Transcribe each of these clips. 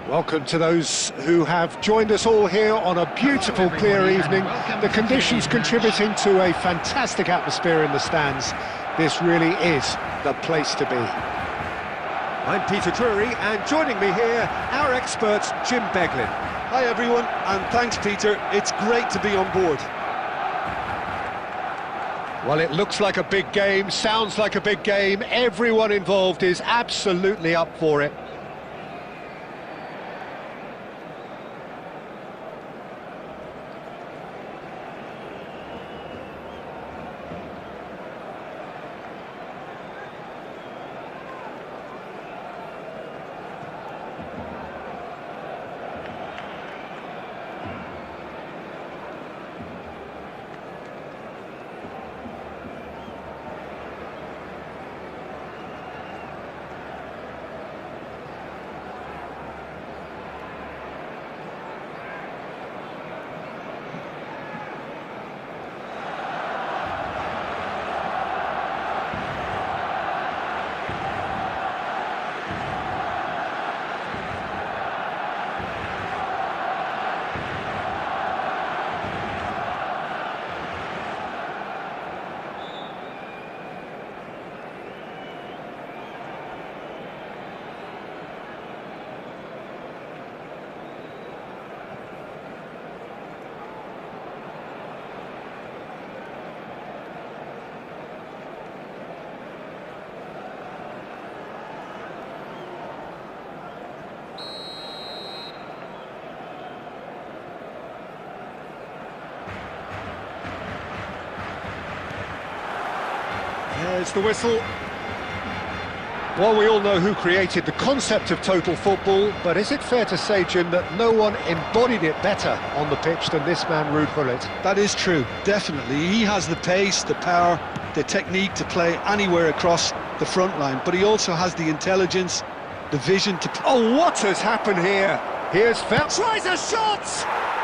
Welcome to those who have joined us all here on a beautiful, clear evening. The conditions contributing to a fantastic atmosphere in the stands. This really is the place to be. I'm Peter Drury, and joining me here, our expert, Jim Beglin. Hi everyone, and thanks Peter. It's great to be on board. Well, it looks like a big game, sounds like a big game. Everyone involved is absolutely up for it. There's the whistle. Well, we all know who created the concept of total football, but is it fair to say, Jim, that no one embodied it better on the pitch than this man, Ruud Gullit? That is true, definitely. He has the pace, the power, the technique to play anywhere across the front line, but he also has the intelligence, the vision to... Oh, what has happened here? Here's Fel... Tries a shot!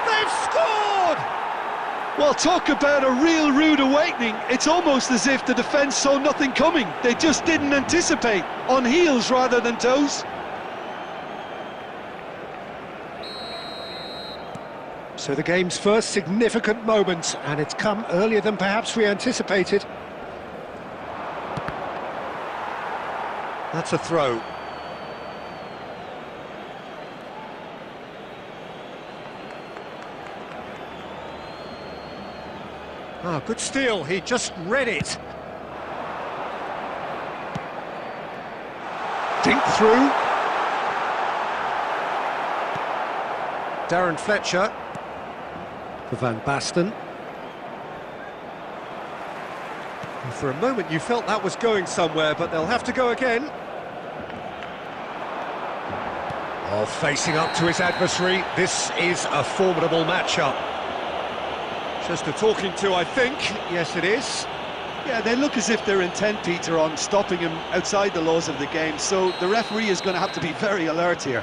They've scored! Well, talk about a real rude awakening. It's almost as if the defence saw nothing coming. They just didn't anticipate, on heels rather than toes. So the game's first significant moment, and it's come earlier than perhaps we anticipated. That's a throw. Ah, good steal, he just read it. Dink through. Darren Fletcher. For Van Basten. And for a moment you felt that was going somewhere, but they'll have to go again. Oh, facing up to his adversary, this is a formidable matchup. Just a talking to, I think. Yes, it is. Yeah, they look as if they're intent, Peter, on stopping him outside the laws of the game, so the referee is going to have to be very alert here.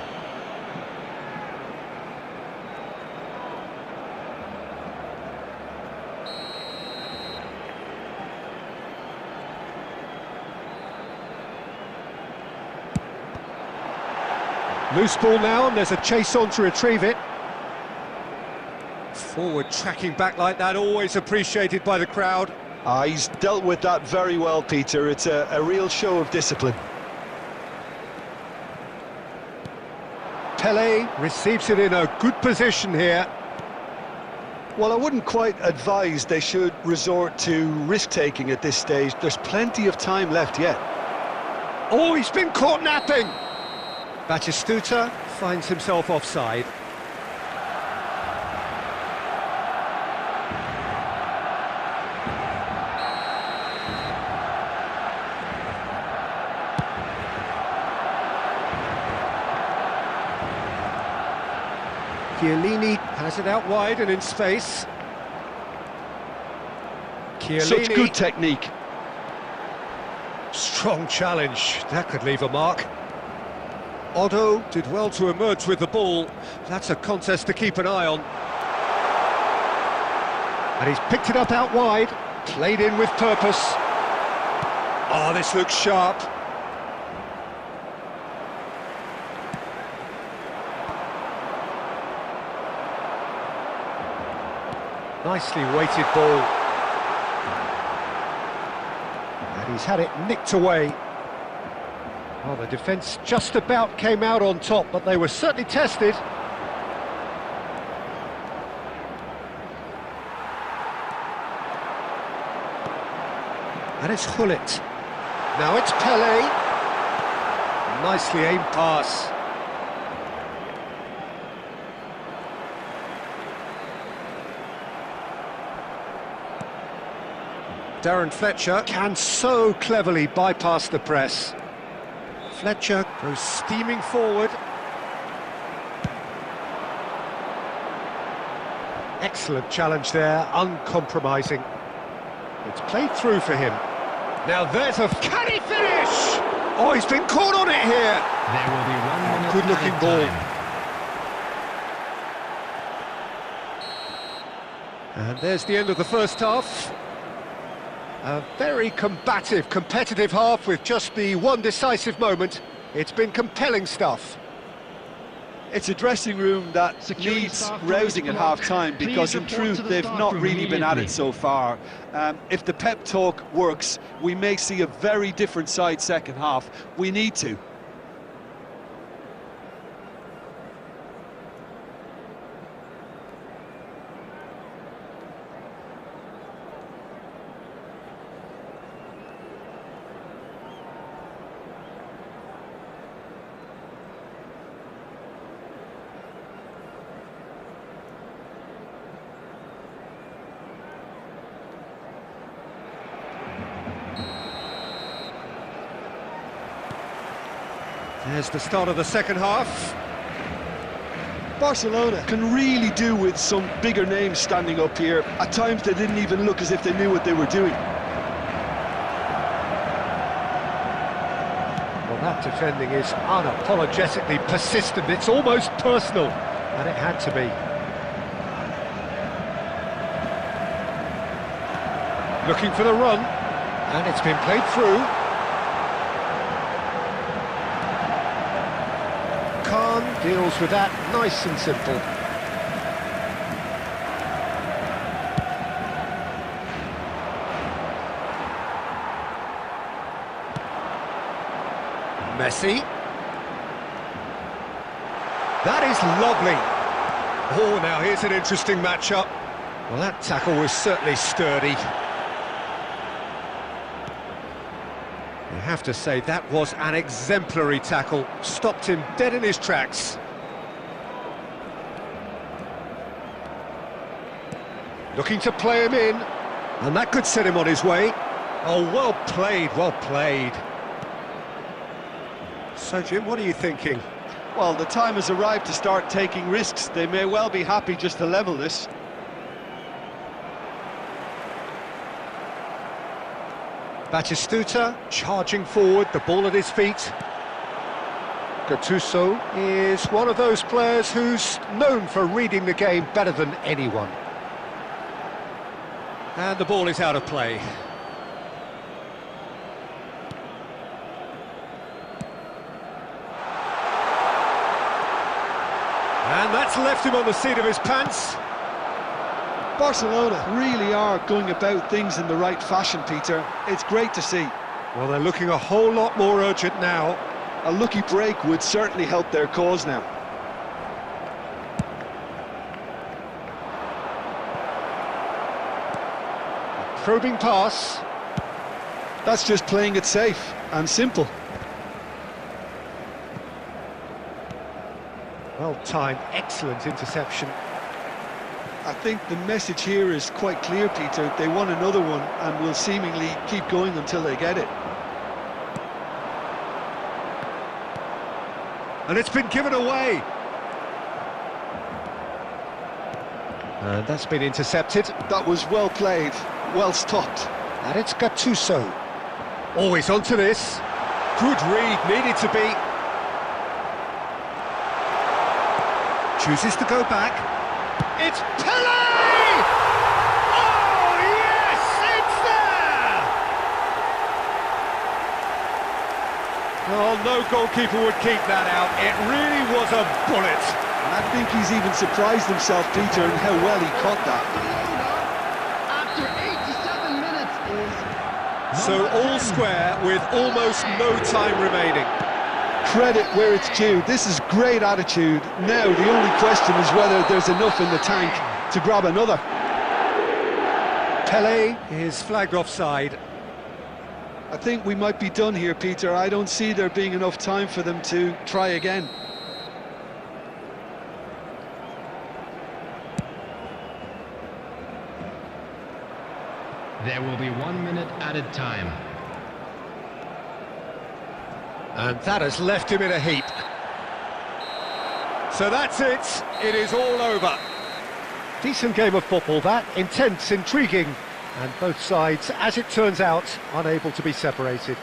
Loose ball now, and there's a chase on to retrieve it. Forward tracking back like that, always appreciated by the crowd. He's dealt with that very well, Peter. It's a real show of discipline. Pele receives it in a good position here. Well, I wouldn't quite advise they should resort to risk-taking at this stage. There's plenty of time left yet. Oh, he's been caught napping! Batistuta finds himself offside. Chiellini has it out wide and in space. Chiellini. Such good technique. Strong challenge, that could leave a mark. Otto did well to emerge with the ball. That's a contest to keep an eye on. And he's picked it up out wide, played in with purpose. Oh, this looks sharp. Nicely weighted ball. And he's had it nicked away. Well, the defence just about came out on top, but they were certainly tested. And it's Hullet. Now it's Pelé. Nicely aimed pass. Darren Fletcher can so cleverly bypass the press. Fletcher goes steaming forward. Excellent challenge there, uncompromising. It's played through for him. Now there's a... Can he finish? Oh, he's been caught on it here. There will be 1 minute. Good-looking ball. And there's the end of the first half. A very combative, competitive half with just the one decisive moment. It's been compelling stuff. It's a dressing room that needs rousing at half-time, because in truth they've not really been at it so far. If the pep talk works, we may see a very different side second half. We need to. There's the start of the second half. Barcelona can really do with some bigger names standing up here. At times they didn't even look as if they knew what they were doing. Well, that defending is unapologetically persistent. It's almost personal, and it had to be. Looking for the run, and it's been played through. Khan deals with that nice and simple. Messi. That is lovely. Oh, now here's an interesting matchup. Well, that tackle was certainly sturdy. You have to say that was an exemplary tackle. Stopped him dead in his tracks. Looking to play him in, and that could set him on his way. Oh, well played, well played. So, Jim, what are you thinking? Well, the time has arrived to start taking risks. They may well be happy just to level this. Batistuta charging forward, the ball at his feet. Gattuso is one of those players who's known for reading the game better than anyone. And the ball is out of play. And that's left him on the seat of his pants. Barcelona really are going about things in the right fashion, Peter. It's great to see. Well, they're looking a whole lot more urgent now. A lucky break would certainly help their cause now. A probing pass. That's just playing it safe and simple. Well timed, excellent interception. I think the message here is quite clear, Peter. They want another one and will seemingly keep going until they get it. And it's been given away. And that's been intercepted. That was well played, well stopped. And it's Gattuso. Always onto this. Good read, needed to be. Chooses to go back. It's Pelé! Oh, yes, it's there! Oh, no goalkeeper would keep that out. It really was a bullet. I think he's even surprised himself, Peter, in how well he caught that. After 87 minutes is... So all square with almost no time remaining. Credit where it's due. This is great attitude. Now the only question is whether there's enough in the tank to grab another. Pelé is flagged offside. I think we might be done here, Peter. I don't see there being enough time for them to try again. There will be 1 minute added time. And that has left him in a heap. So that's it. It is all over. Decent game of football, that. Intense, intriguing. And both sides, as it turns out, unable to be separated.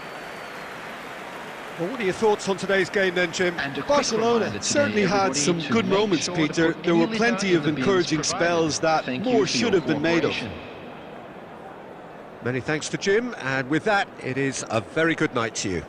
Well, what are your thoughts on today's game then, Jim? Barcelona certainly had some good moments, Peter. There were plenty of encouraging spells that more should have been made of. Many thanks to Jim, and with that, it is a very good night to you.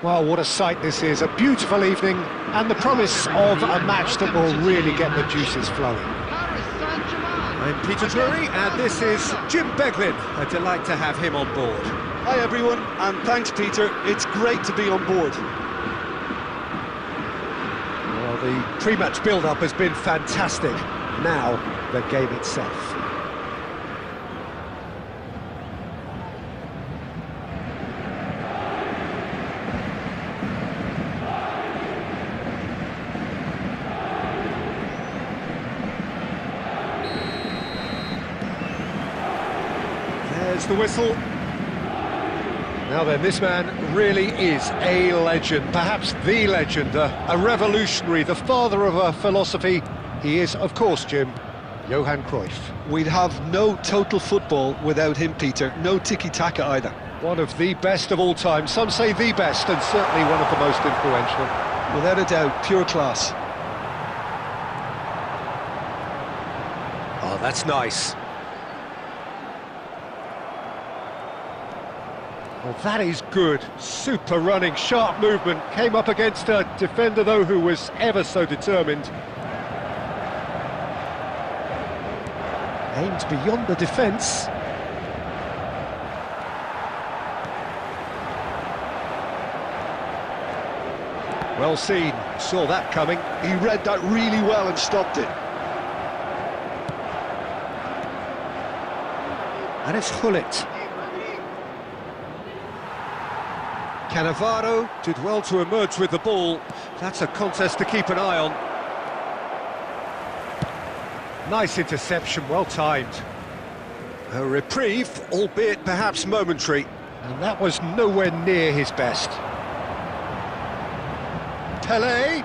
Well, what a sight this is, a beautiful evening, and the promise of a match that will really get the juices flowing. I'm Peter Drury, and this is Jim Beglin. A delight to have him on board. Hi everyone, and thanks Peter, it's great to be on board. Well, the pre-match build-up has been fantastic. Now, the game itself. There's the whistle. Now then, this man really is a legend, perhaps the legend, a revolutionary, the father of a philosophy. He is, of course, Jim, Johan Cruyff. We'd have no total football without him, Peter, no tiki-taka either. One of the best of all time, some say the best, and certainly one of the most influential. Without a doubt, pure class. Oh, that's nice. Well, that is good. Super running, sharp movement. Came up against a defender, though, who was ever so determined. Aimed beyond the defence. Well seen. Saw that coming. He read that really well and stopped it. And it's Gullit. Cannavaro did well to emerge with the ball. That's a contest to keep an eye on. Nice interception, well timed. A reprieve, albeit perhaps momentary. And that was nowhere near his best. Pelé.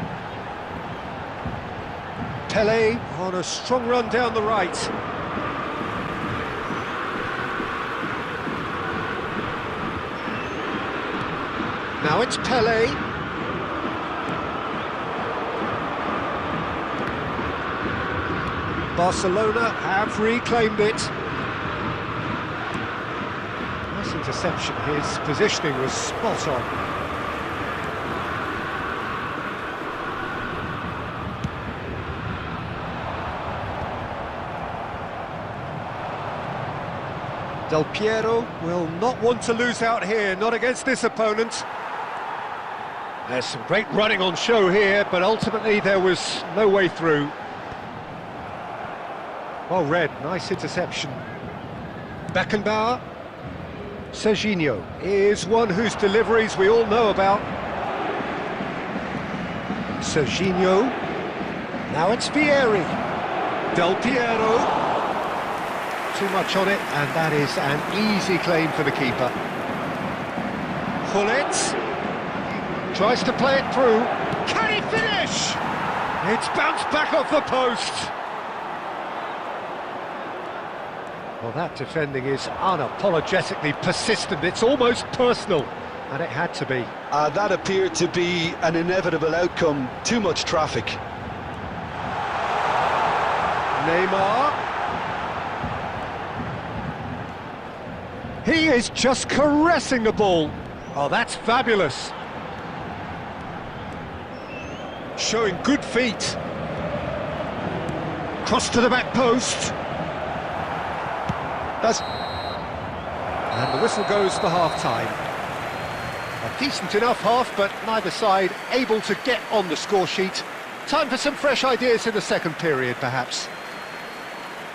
Pelé on a strong run down the right. Now it's Pelé. Barcelona have reclaimed it. Nice interception. His positioning was spot on. Del Piero will not want to lose out here, not against this opponent. There's some great running on show here, but ultimately there was no way through. Well read, nice interception. Beckenbauer. Serginho is one whose deliveries we all know about. Serginho. Now it's Vieri. Del Piero. Too much on it, and that is an easy claim for the keeper. Gullit. Tries to play it through. Can he finish? It's bounced back off the post. Well, that defending is unapologetically persistent. It's almost personal, and it had to be. That appeared to be an inevitable outcome. Too much traffic. Neymar. He is just caressing the ball. Oh, that's fabulous. Showing good feet. Cross to the back post. And the whistle goes for half-time. A decent enough half, but neither side able to get on the score sheet. Time for some fresh ideas in the second period, perhaps.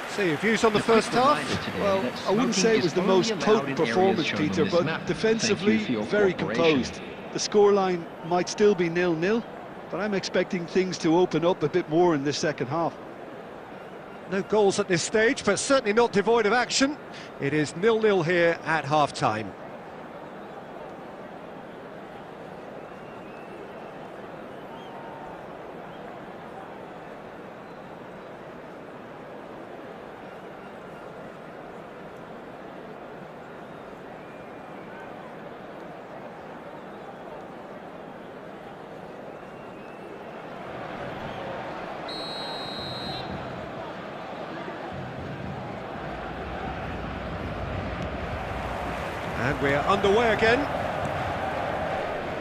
So your views on the first half? Well, I wouldn't say it was the most potent performance, Peter, but defensively, very composed. The scoreline might still be 0-0, but I'm expecting things to open up a bit more in this second half. No goals at this stage, but certainly not devoid of action. It is 0-0 here at half-time. And we're underway again.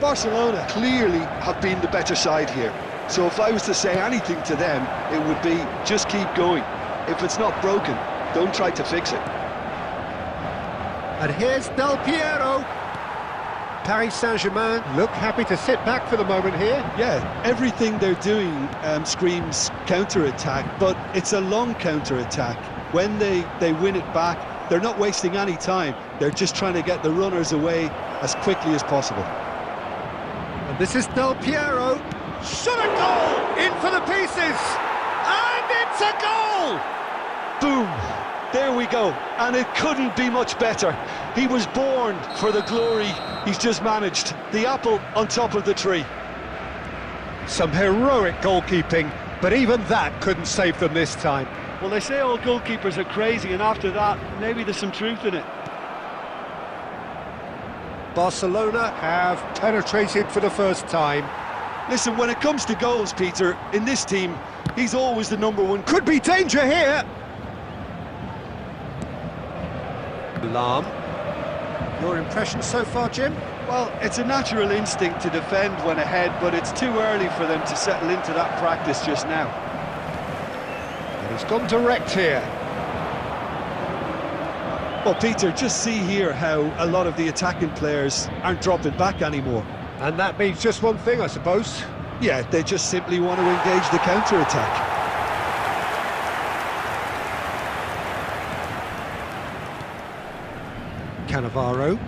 Barcelona clearly have been the better side here. So if I was to say anything to them, it would be just keep going. If it's not broken, don't try to fix it. And here's Del Piero. Paris Saint-Germain look happy to sit back for the moment here. Yeah, everything they're doing screams counter-attack, but it's a long counter-attack. When they win it back, they're not wasting any time. They're just trying to get the runners away as quickly as possible. And this is Del Piero. Shot a goal! In for the pieces! And it's a goal! Boom! There we go, and it couldn't be much better. He was born for the glory he's just managed. The apple on top of the tree. Some heroic goalkeeping, but even that couldn't save them this time. Well, they say all goalkeepers are crazy, and after that, maybe there's some truth in it. Barcelona have penetrated for the first time. Listen, when it comes to goals, Peter, in this team, he's always the number one. Could be danger here! Alarm. Your impression so far, Jim? Well, it's a natural instinct to defend when ahead, but it's too early for them to settle into that practice just now. And he's gone direct here. Well, Peter, just see here how a lot of the attacking players aren't dropping back anymore. And that means just one thing, I suppose. Yeah, they just simply want to engage the counter-attack. Cannavaro.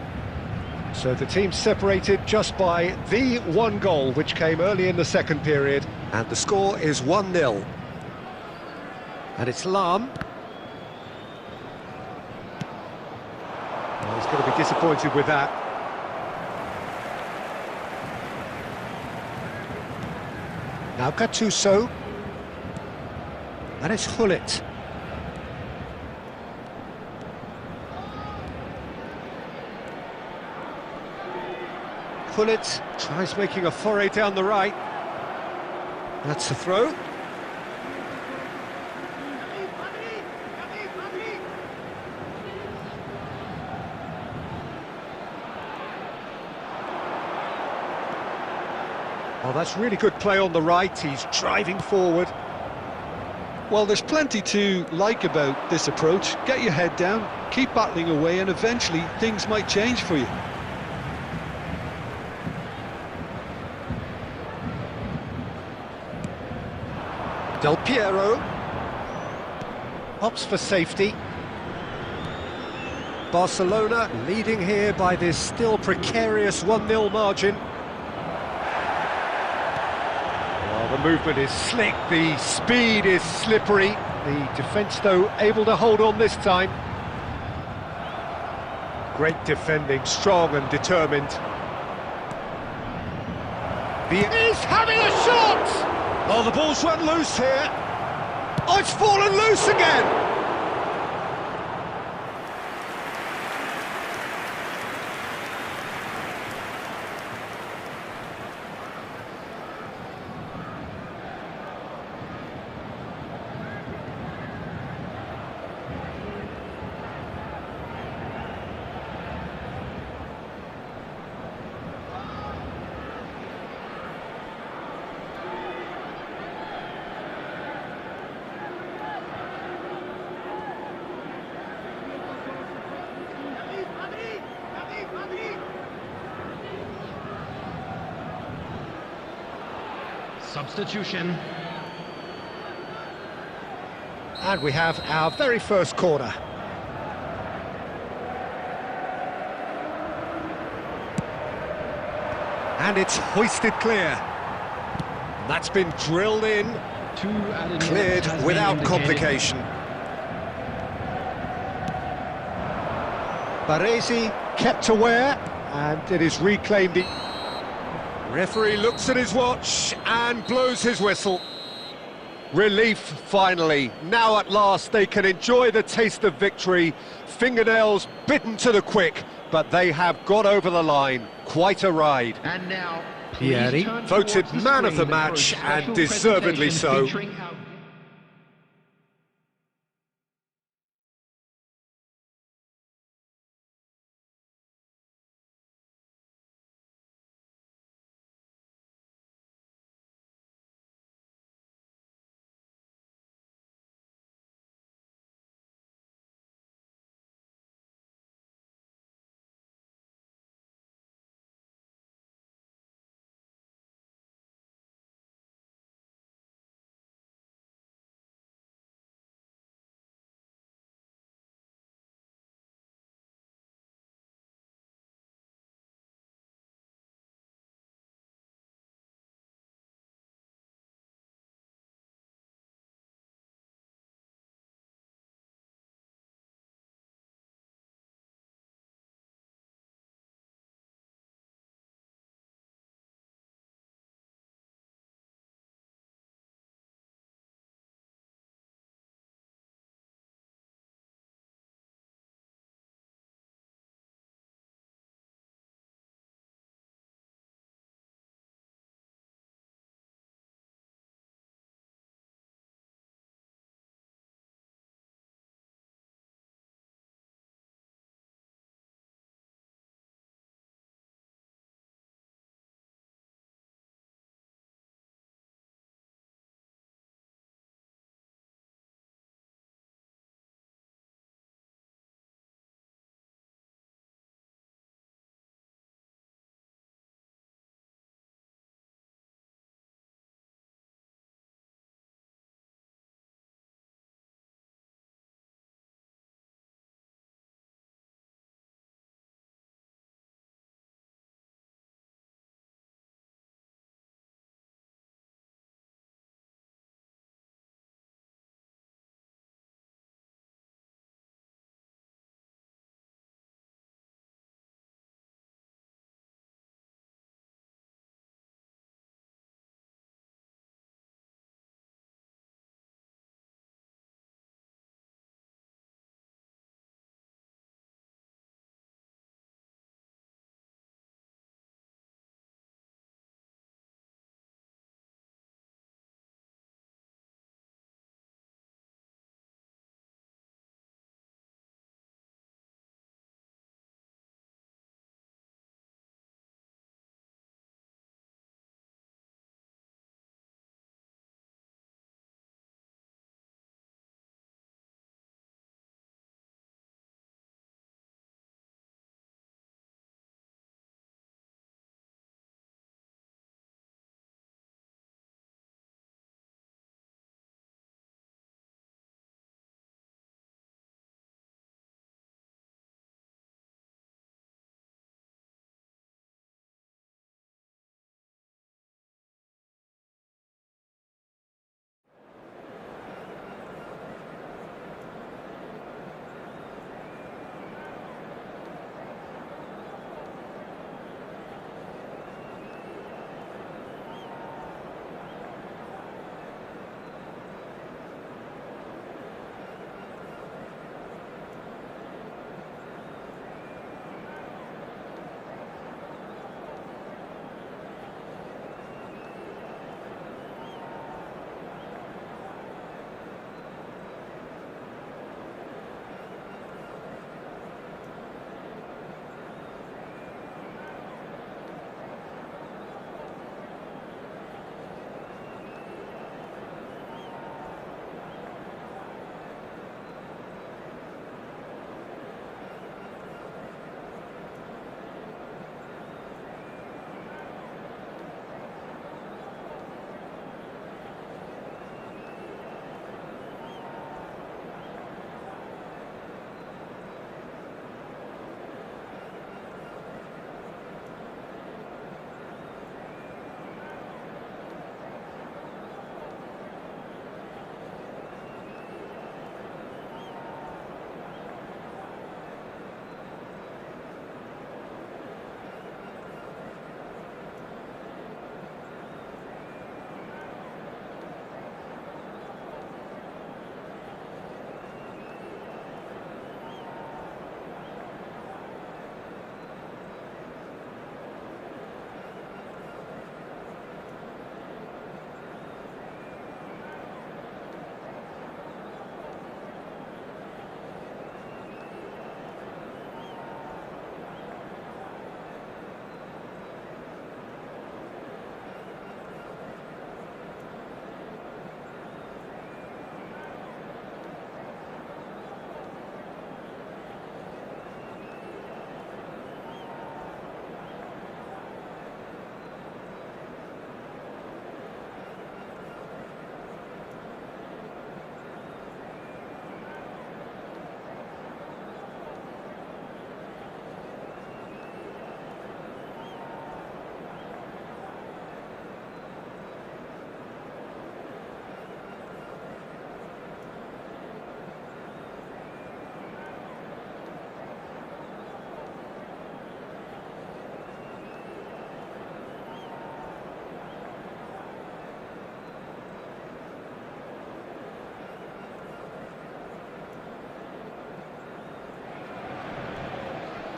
So the team separated just by the one goal, which came early in the second period. And the score is 1-0. And it's Lahm. Well, he's going to be disappointed with that. Now Gattuso. And it's Hullet. Hullet tries making a foray down the right. That's a throw. Oh, that's really good play on the right. He's driving forward. Well, there's plenty to like about this approach. Get your head down, keep battling away, and eventually things might change for you. Del Piero opts for safety. Barcelona leading here by this still precarious 1-0 margin. Well, the movement is slick, the speed is slippery. The defence, though, able to hold on this time. Great defending, strong and determined. He's having a shot! Oh, the ball's run loose here. Oh, it's fallen loose again! Substitution. And we have our very first corner. And it's hoisted clear. That's been drilled in, cleared without complication. Baresi kept aware, and it is reclaimed. Referee looks at his watch and blows his whistle. Relief, finally. Now at last they can enjoy the taste of victory. Fingernails bitten to the quick, but they have got over the line. Quite a ride. And now, Pieri, voted man of the match, and deservedly so.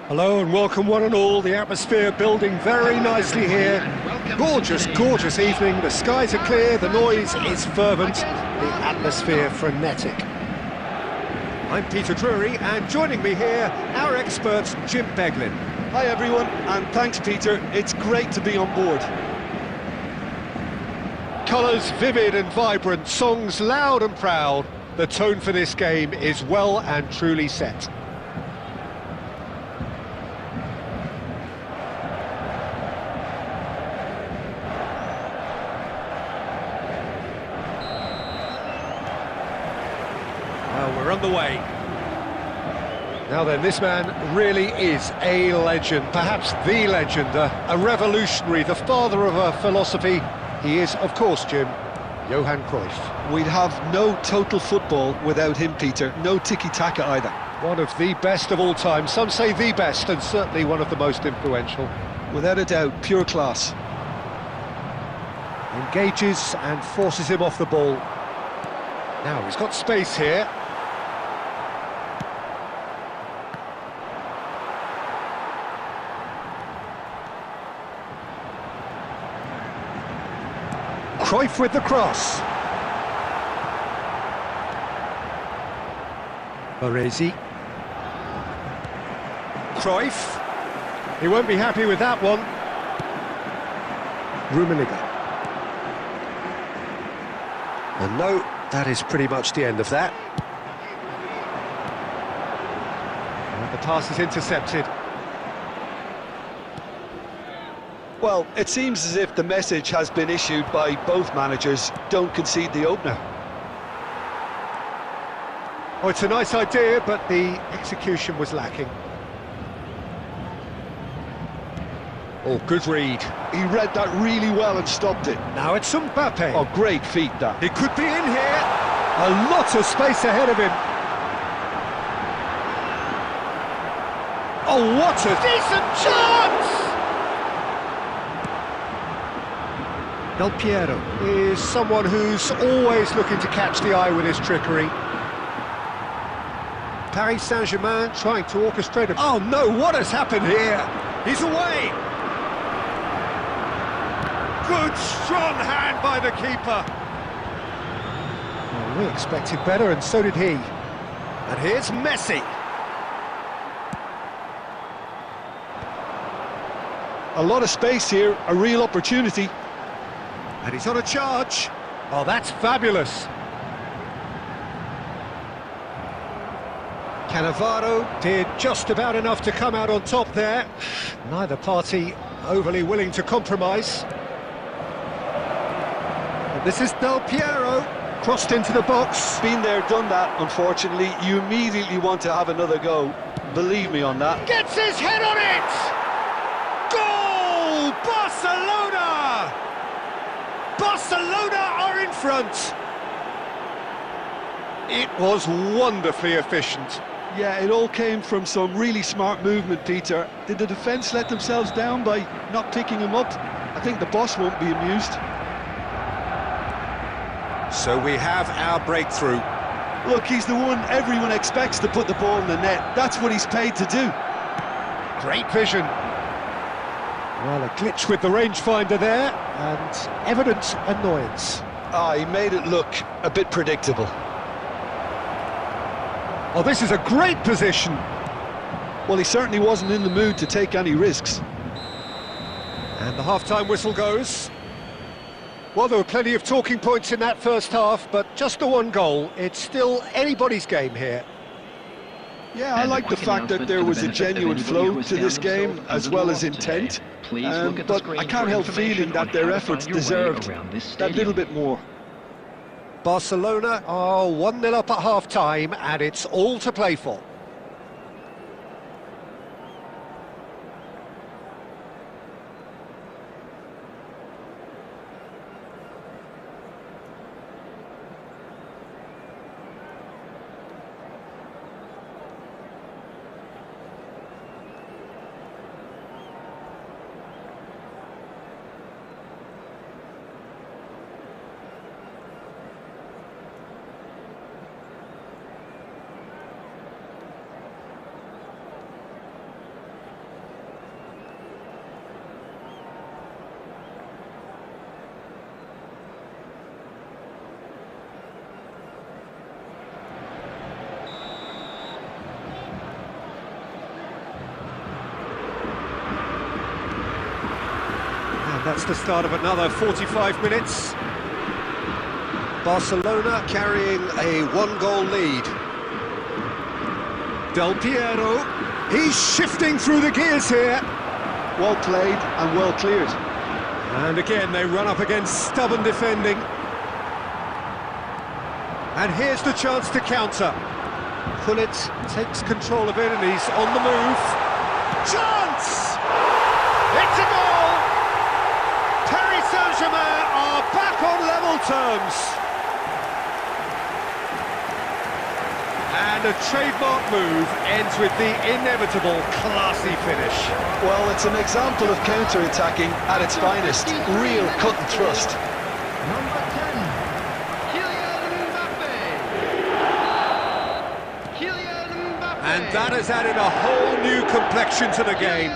Hello and welcome one and all. The atmosphere building very nicely here. Gorgeous, gorgeous evening. The skies are clear, the noise is fervent, the atmosphere frenetic. I'm Peter Drury, and joining me here, our expert Jim Beglin. Hi everyone, and thanks Peter, it's great to be on board. Colours vivid and vibrant, songs loud and proud. The tone for this game is well and truly set. Well, we're on the way. Now then, this man really is a legend, perhaps the legend, a revolutionary, the father of a philosophy. He is, of course, Jim, Johan Cruyff. We'd have no total football without him, Peter. No tiki-taka either. One of the best of all time. Some say the best, and certainly one of the most influential. Without a doubt, pure class. Engages and forces him off the ball. Now, he's got space here. Cruyff with the cross. Baresi. Cruyff. He won't be happy with that one. Rummenigge. And no, that is pretty much the end of that. And the pass is intercepted. Well, it seems as if the message has been issued by both managers: don't concede the opener. Oh, it's a nice idea, but the execution was lacking. Oh, good read. He read that really well and stopped it. Now it's Mbappe. Oh, great feat that. He could be in here. A lot of space ahead of him. Oh, what a decent chance! Del Piero is someone who's always looking to catch the eye with his trickery. Paris Saint-Germain trying to orchestrate a... Oh no, what has happened here? He's away! Good, strong hand by the keeper. Well, we expected better, and so did he. And here's Messi. A lot of space here, a real opportunity. And he's on a charge. Oh, that's fabulous. Cannavaro did just about enough to come out on top there. Neither party overly willing to compromise. And this is Del Piero, crossed into the box. Been there, done that, unfortunately. You immediately want to have another go. Believe me on that. Gets his head on it! Goal! Barcelona! Barcelona are in front. It was wonderfully efficient. Yeah, it all came from some really smart movement, Peter. Did the defence let themselves down by not picking him up? I think the boss won't be amused. So we have our breakthrough. Look, he's the one everyone expects to put the ball in the net. That's what he's paid to do. Great vision. Well, a glitch with the rangefinder there, and evident annoyance. He made it look a bit predictable. Oh, this is a great position. Well, he certainly wasn't in the mood to take any risks. And the half-time whistle goes. Well, there were plenty of talking points in that first half, but just the one goal. It's still anybody's game here. Yeah, I like the fact that there was a genuine flow to this game, as well as intent. But I can't help feeling that their efforts deserved that little bit more. Barcelona are 1-0 up at half-time, and it's all to play for. That's the start of another 45 minutes. Barcelona carrying a one-goal lead. Del Piero, he's shifting through the gears here. Well played and well cleared. And again, they run up against stubborn defending. And here's the chance to counter. Pullet takes control of it and he's on the move. Chance! It's a goal! Paris Saint-Germain are back on level terms. And a trademark move ends with the inevitable classy finish. Well, it's an example of counter-attacking at its finest. Real cut and thrust. Number 10, Kylian Mbappe. And that has added a whole new complexion to the game.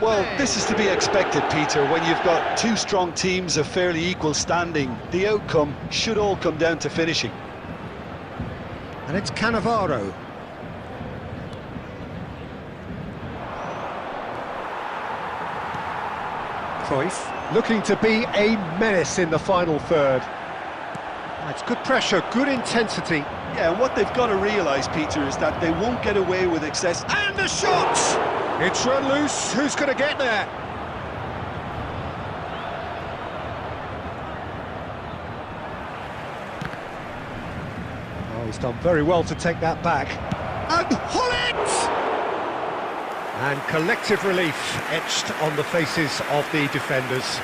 Well, this is to be expected, Peter. When you've got two strong teams of fairly equal standing, the outcome should all come down to finishing. And it's Cannavaro. Cruyff looking to be a menace in the final third. That's good pressure, good intensity. Yeah, and what they've got to realise, Peter, is that they won't get away with excess. And the shot! It's run loose, who's going to get there? Oh, he's done very well to take that back. And Hullet! And collective relief etched on the faces of the defenders.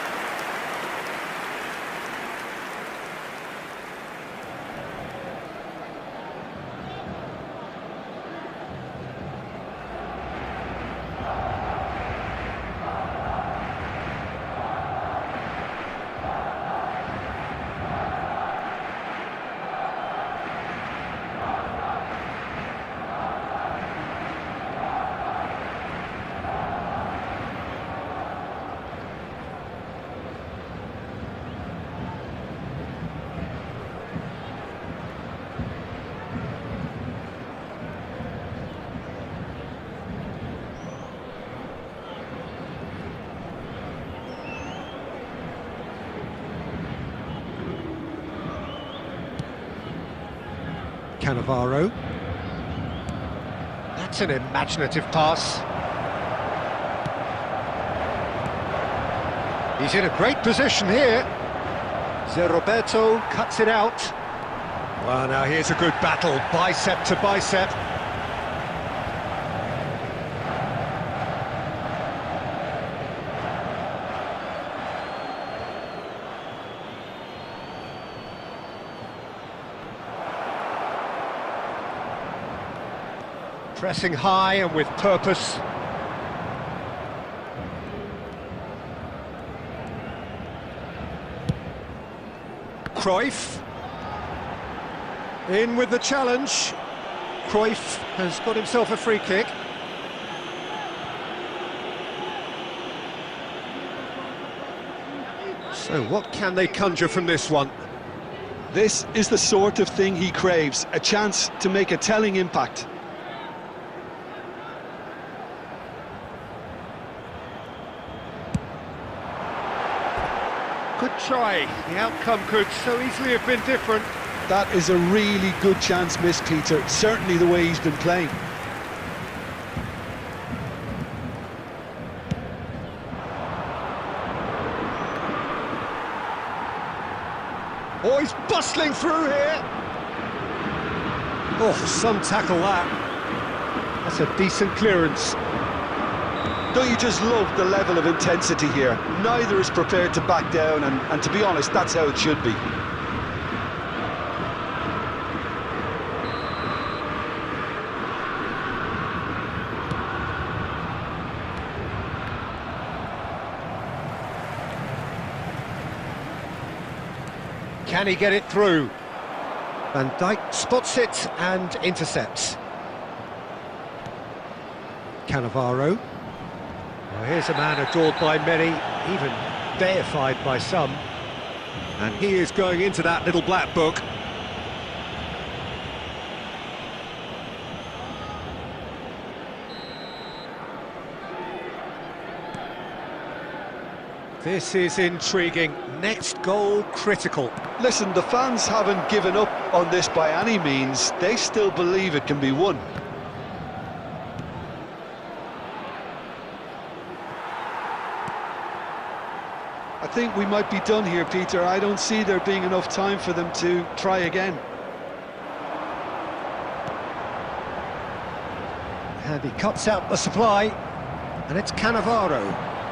Cannavaro. That's an imaginative pass. He's in a great position here. Roberto cuts it out. Well, now here's a good battle, bicep to bicep. Pressing high and with purpose. Cruyff. In with the challenge. Cruyff has got himself a free kick. So what can they conjure from this one? This is the sort of thing he craves, a chance to make a telling impact. Good try. The outcome could so easily have been different. That is a really good chance missed, Peter. Certainly the way he's been playing. Oh, he's bustling through here. Oh, some tackle that. That's a decent clearance. Don't you just love the level of intensity here? Neither is prepared to back down, and to be honest, that's how it should be. Can he get it through? Van Dijk spots it and intercepts. Cannavaro. Well, here's a man adored by many, even deified by some. And he is going into that little black book. This is intriguing. Next goal critical. Listen, the fans haven't given up on this by any means. They still believe it can be won. I think we might be done here, Peter. I don't see there being enough time for them to try again. And he cuts out the supply, and it's Cannavaro,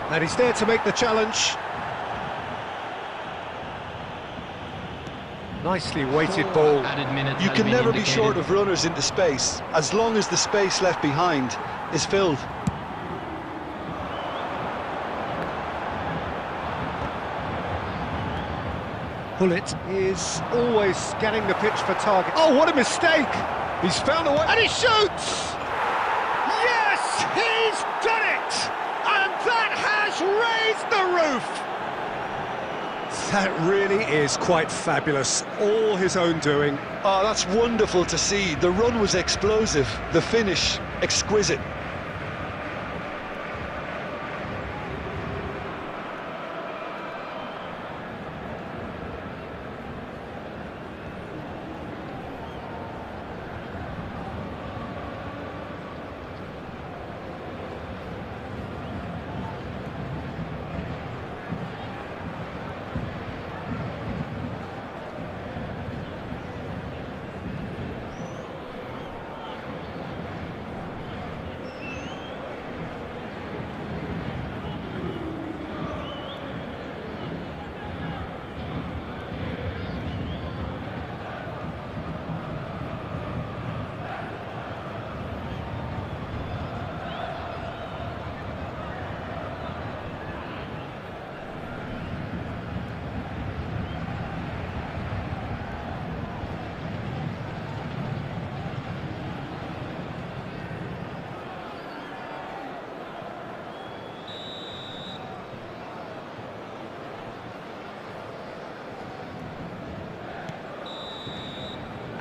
and he's there to make the challenge. Nicely weighted ball. You can never be short of runners into space, as long as the space left behind is filled. Bullet is always scanning the pitch for target. Oh, what a mistake! He's found a way, and he shoots! Yes, he's done it! And that has raised the roof! That really is quite fabulous, all his own doing. Oh, that's wonderful to see. The run was explosive, the finish exquisite.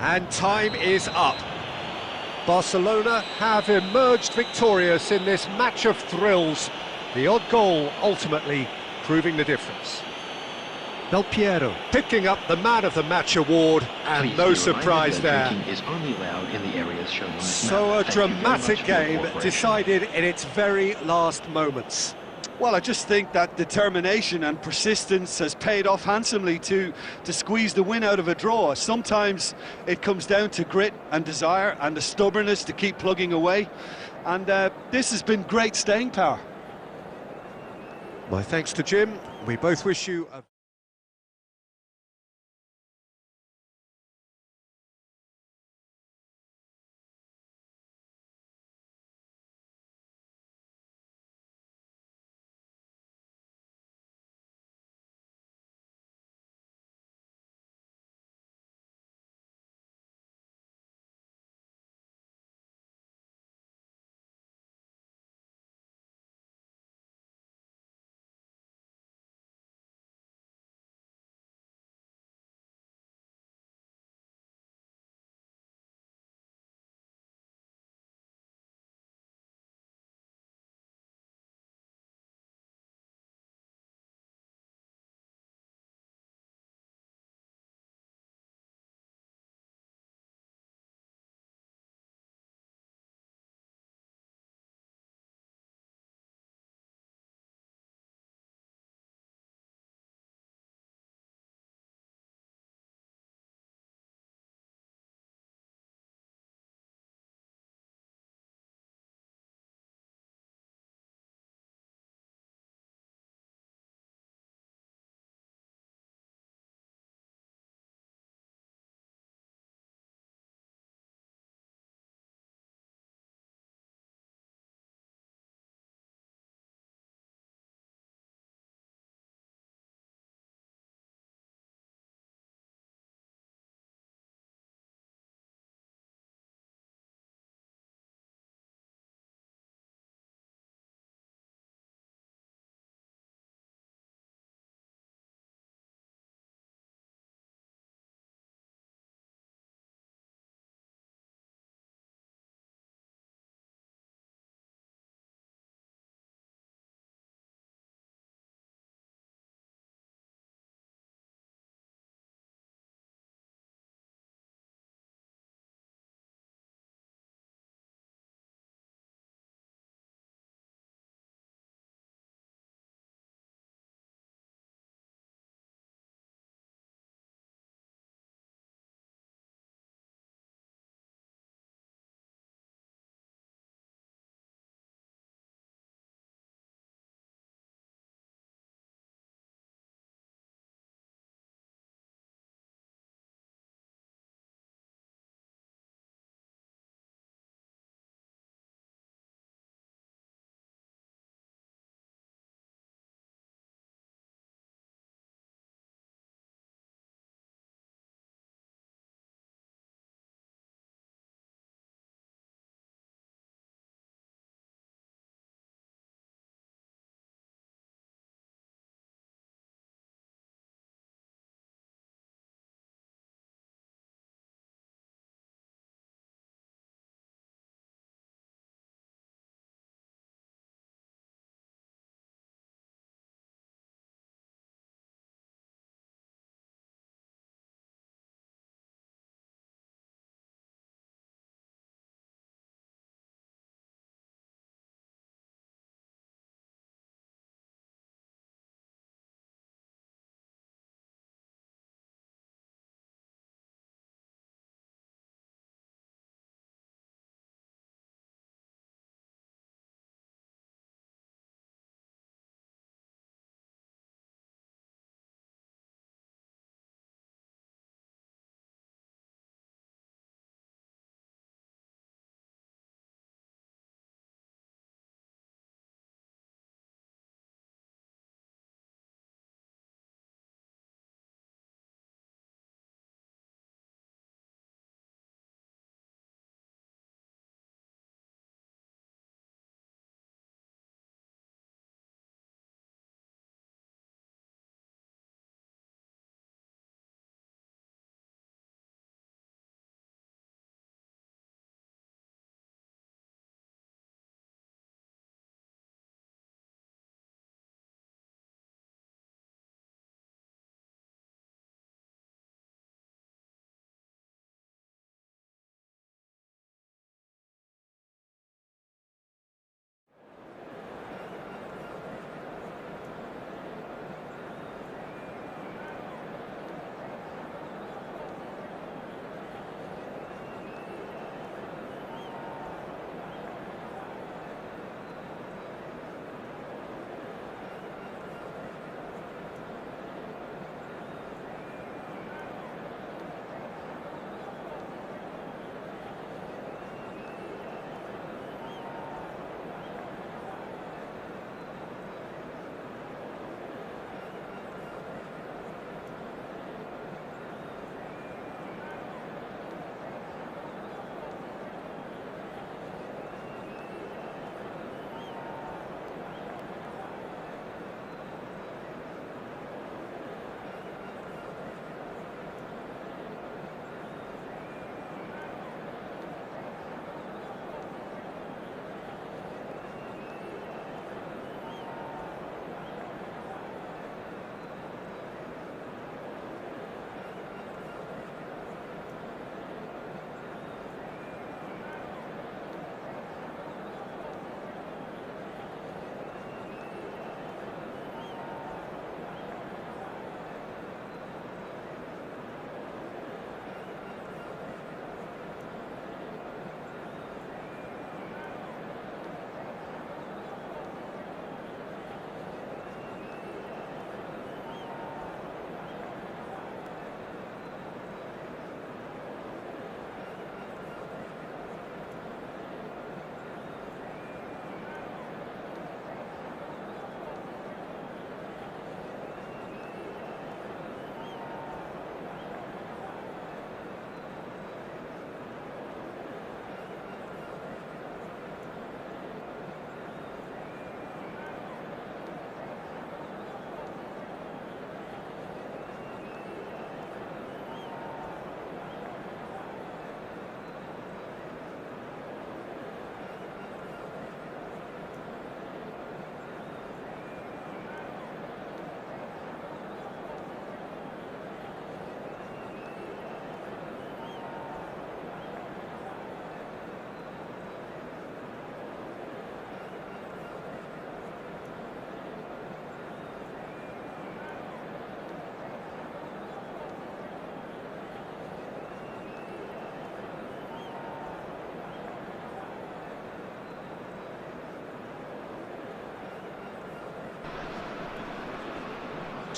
And time is up. Barcelona have emerged victorious in this match of thrills. The odd goal ultimately proving the difference. Del Piero picking up the Man of the Match award, and Please no surprise there. Drinking is only allowed in the areas shown on this So map. a Thank you very dramatic much for your game cooperation. decided in its very last moments. Well, I just think that determination and persistence has paid off handsomely to squeeze the win out of a draw. Sometimes it comes down to grit and desire and the stubbornness to keep plugging away. And this has been great staying power. My thanks to Jim. We both wish you a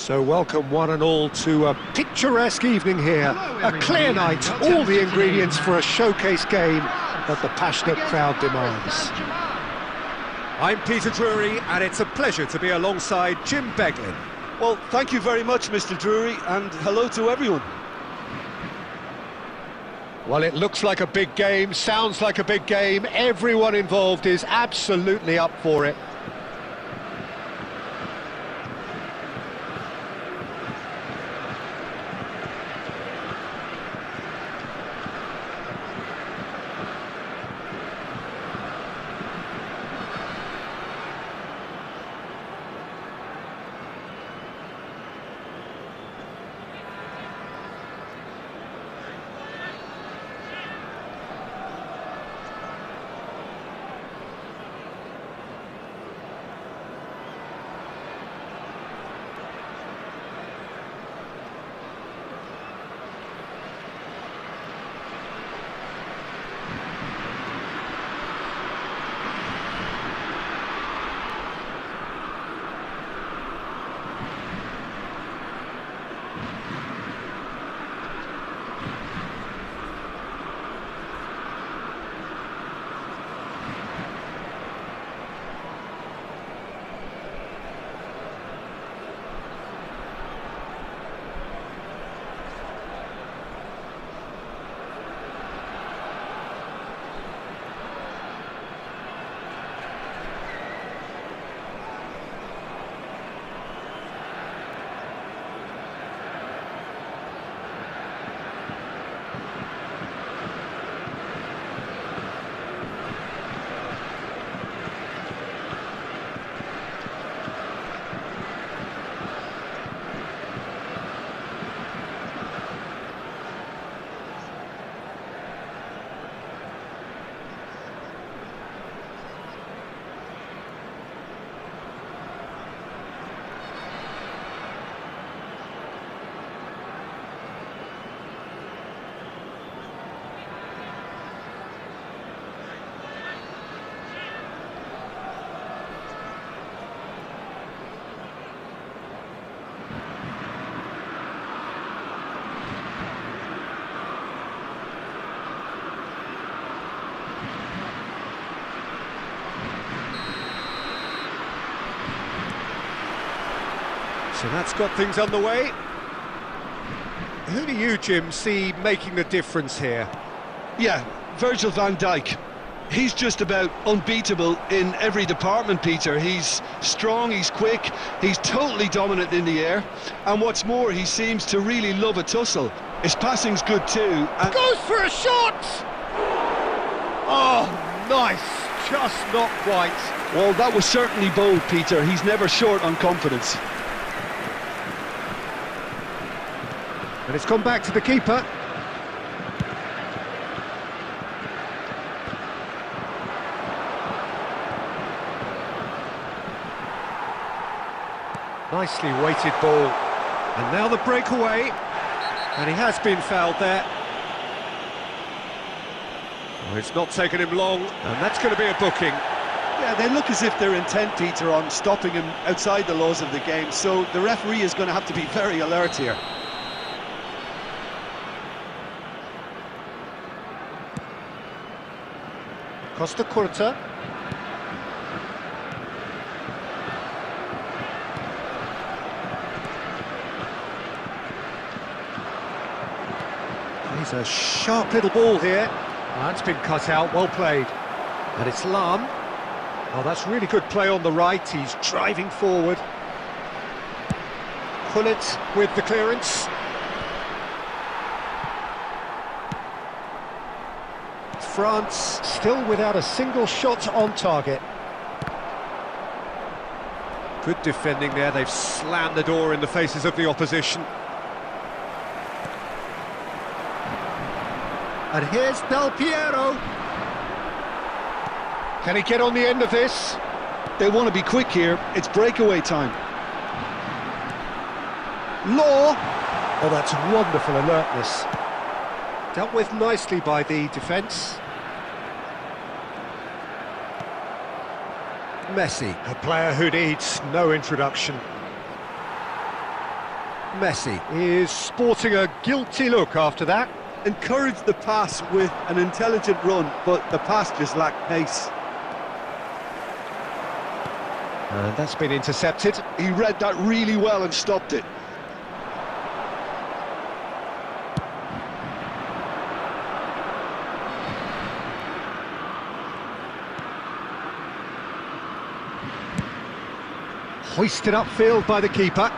So welcome one and all to a picturesque evening here, a clear night, all the ingredients for a showcase game that the passionate crowd demands. I'm Peter Drury, and it's a pleasure to be alongside Jim Beglin. Well, thank you very much, Mr. Drury, and hello to everyone. Well, it looks like a big game, sounds like a big game. Everyone involved is absolutely up for it. So that's got things underway. Who do you, Jim, see making the difference here? Yeah, Virgil van Dijk. He's just about unbeatable in every department, Peter. He's strong, he's quick, he's totally dominant in the air. And what's more, he seems to really love a tussle. His passing's good too. And Goes for a shot! Oh, nice, just not quite. well, that was certainly bold, Peter. He's never short on confidence. And it's gone back to the keeper. Nicely weighted ball. And now the breakaway. And he has been fouled there. Oh, it's not taken him long, and that's going to be a booking. Yeah, they look as if they're intent, Peter, on stopping him outside the laws of the game, so the referee is going to have to be very alert here. Costa Curta. He's a sharp little ball here. That's been cut out, well played. And it's Lam. Oh, that's really good play on the right. He's driving forward. Gullit with the clearance. France still without a single shot on target. Good defending there. They've slammed the door in the faces of the opposition. And here's Del Piero. Can he get on the end of this? They want to be quick here. It's breakaway time. Law. Oh, that's wonderful alertness. Dealt with nicely by the defence. Messi, a player who needs no introduction. Messi is sporting a guilty look after that. Encouraged the pass with an intelligent run, but the pass just lacked pace. And that's been intercepted. He read that really well and stopped it. Hoisted upfield by the keeper.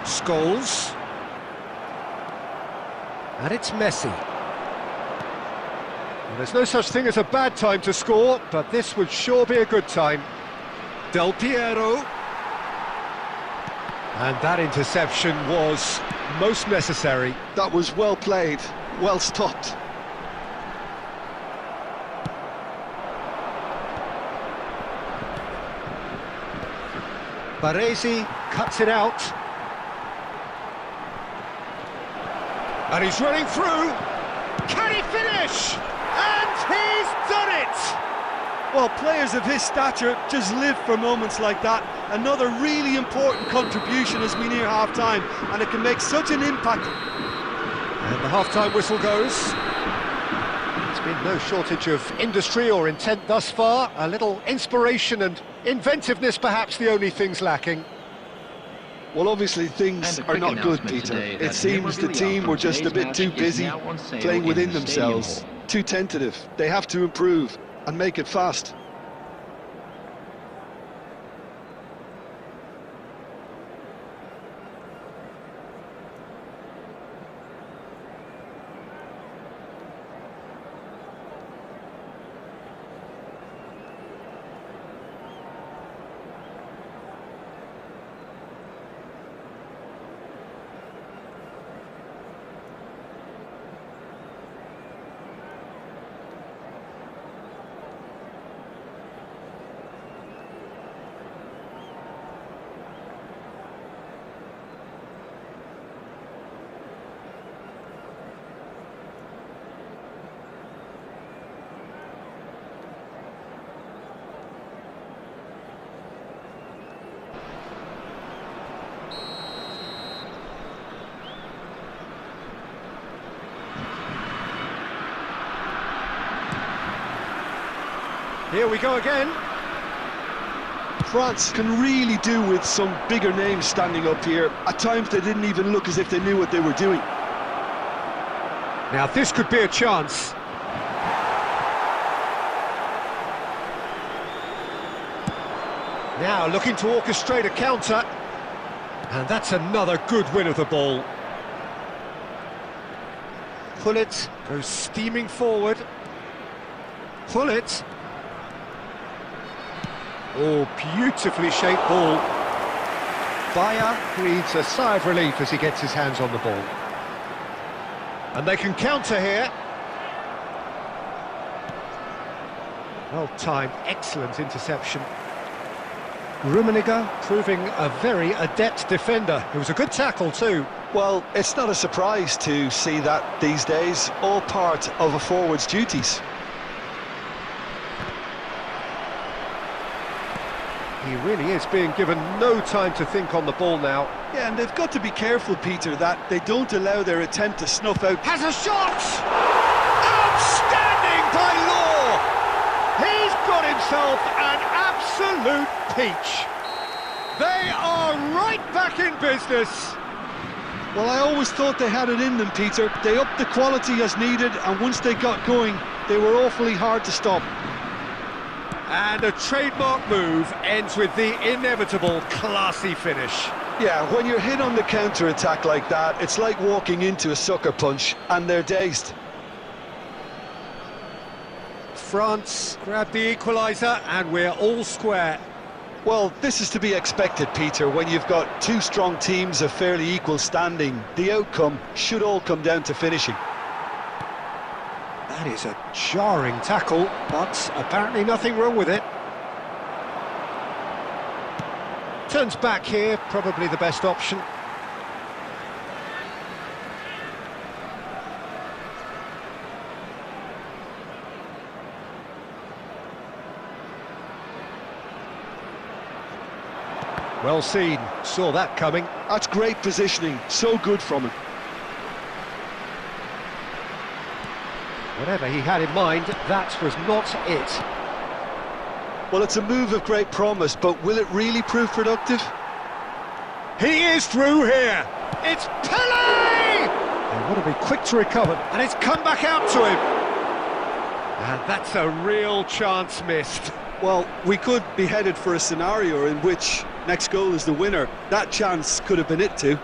Scholes. And it's Messi. Well, there's no such thing as a bad time to score, but this would sure be a good time. Del Piero. And that interception was most necessary. That was well played, well stopped. Baresi cuts it out. And he's running through. Can he finish? And he's done it! Well, players of his stature just live for moments like that. Another really important contribution as we near half-time, and it can make such an impact. And the half-time whistle goes. There's been no shortage of industry or intent thus far. A little inspiration and inventiveness, perhaps the only things lacking. Well, obviously things are not good, Peter. It seems the team were just a bit too busy playing within themselves, too tentative. They have to improve and make it fast. Here we go again. France can really do with some bigger names standing up here. At times they didn't even look as if they knew what they were doing. Now this could be a chance. Now looking to orchestrate a counter. And that's another good win of the ball. Pullet goes steaming forward. Pullet. Oh, beautifully shaped ball. Bayer breathes a sigh of relief as he gets his hands on the ball. And they can counter here. Well timed, excellent interception. Rummenigge proving a very adept defender. It was a good tackle too. Well, it's not a surprise to see that these days, all part of a forward's duties. He really is being given no time to think on the ball now. Yeah, and they've got to be careful, Peter, that they don't allow their attempt to snuff out. Has a shot! Outstanding by Law! He's got himself an absolute peach. They are right back in business. Well, I always thought they had it in them, Peter. They upped the quality as needed, and once they got going, they were awfully hard to stop. And a trademark move ends with the inevitable classy finish. Yeah, when you're hit on the counter-attack like that, it's like walking into a sucker punch, and they're dazed. France grab the equaliser, and we're all square. Well, this is to be expected, Peter, when you've got two strong teams of fairly equal standing. The outcome should all come down to finishing. That is a jarring tackle, but apparently nothing wrong with it. Turns back here, probably the best option. Well seen, saw that coming. That's great positioning, so good from him. Whatever he had in mind, that was not it. Well, it's a move of great promise, but will it really prove productive? He is through here. It's Pele! They want to be quick to recover, and it's come back out to him. And that's a real chance missed. Well, we could be headed for a scenario in which next goal is the winner. That chance could have been it too.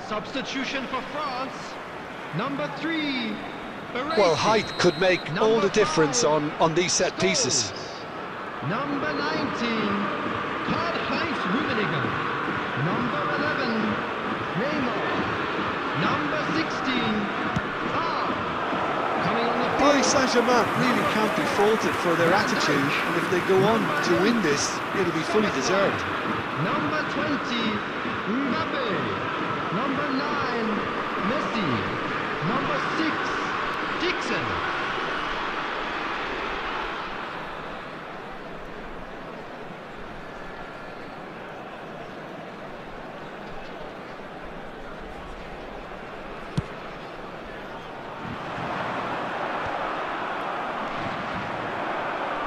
Substitution for France. Number 3. Well, height could make all the difference on these set pieces. Number 19. Karl-Heinz Rummenigge. Number 11. Neymar. Number 16. Coming on the Paris field. Saint-Germain really can't be faulted for their attitude, and if they go on to win this, it'll be fully deserved. Number 20. Mbappe. Number 9, Messi. Number 6, Dixon.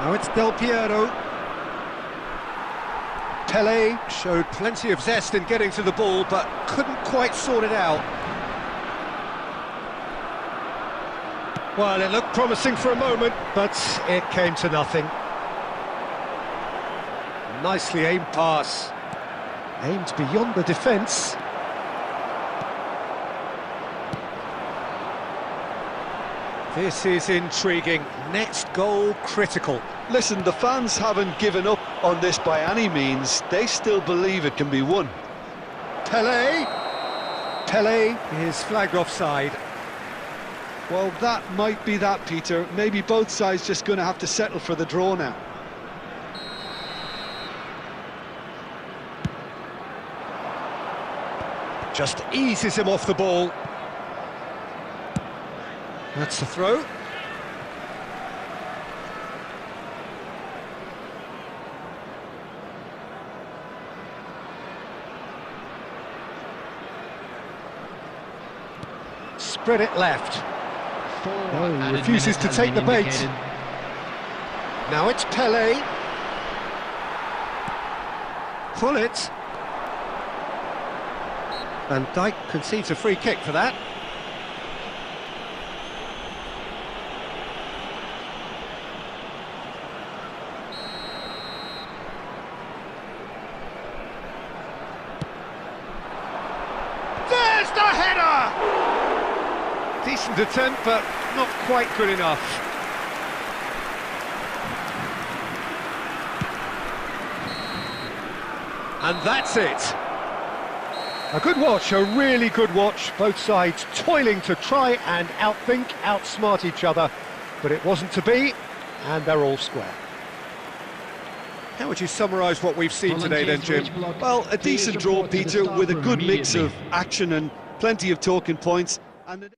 Now it's Del Piero. Pele showed plenty of zest in getting to the ball, but couldn't quite sort it out. Well, it looked promising for a moment, but it came to nothing. Nicely aimed pass. Aimed beyond the defence. This is intriguing. Next goal critical. Listen, the fans haven't given up on this by any means. They still believe it can be won. Pele. Pele is flagged offside. Well, that might be that, Peter. Maybe both sides just going to have to settle for the draw now. Just eases him off the ball. That's the throw. Spread it left. Oh, he refuses to take the bait. Now it's Pele. Pull it. Van Dijk concedes a free kick for that. There's the header! Decent attempt, but not quite good enough. And that's it. A good watch, a really good watch. Both sides toiling to try and outthink, outsmart each other. But it wasn't to be, and they're all square. How would you summarise what we've seen today then, Jim? Well, a decent draw, Peter, with a good mix of action and plenty of talking points. And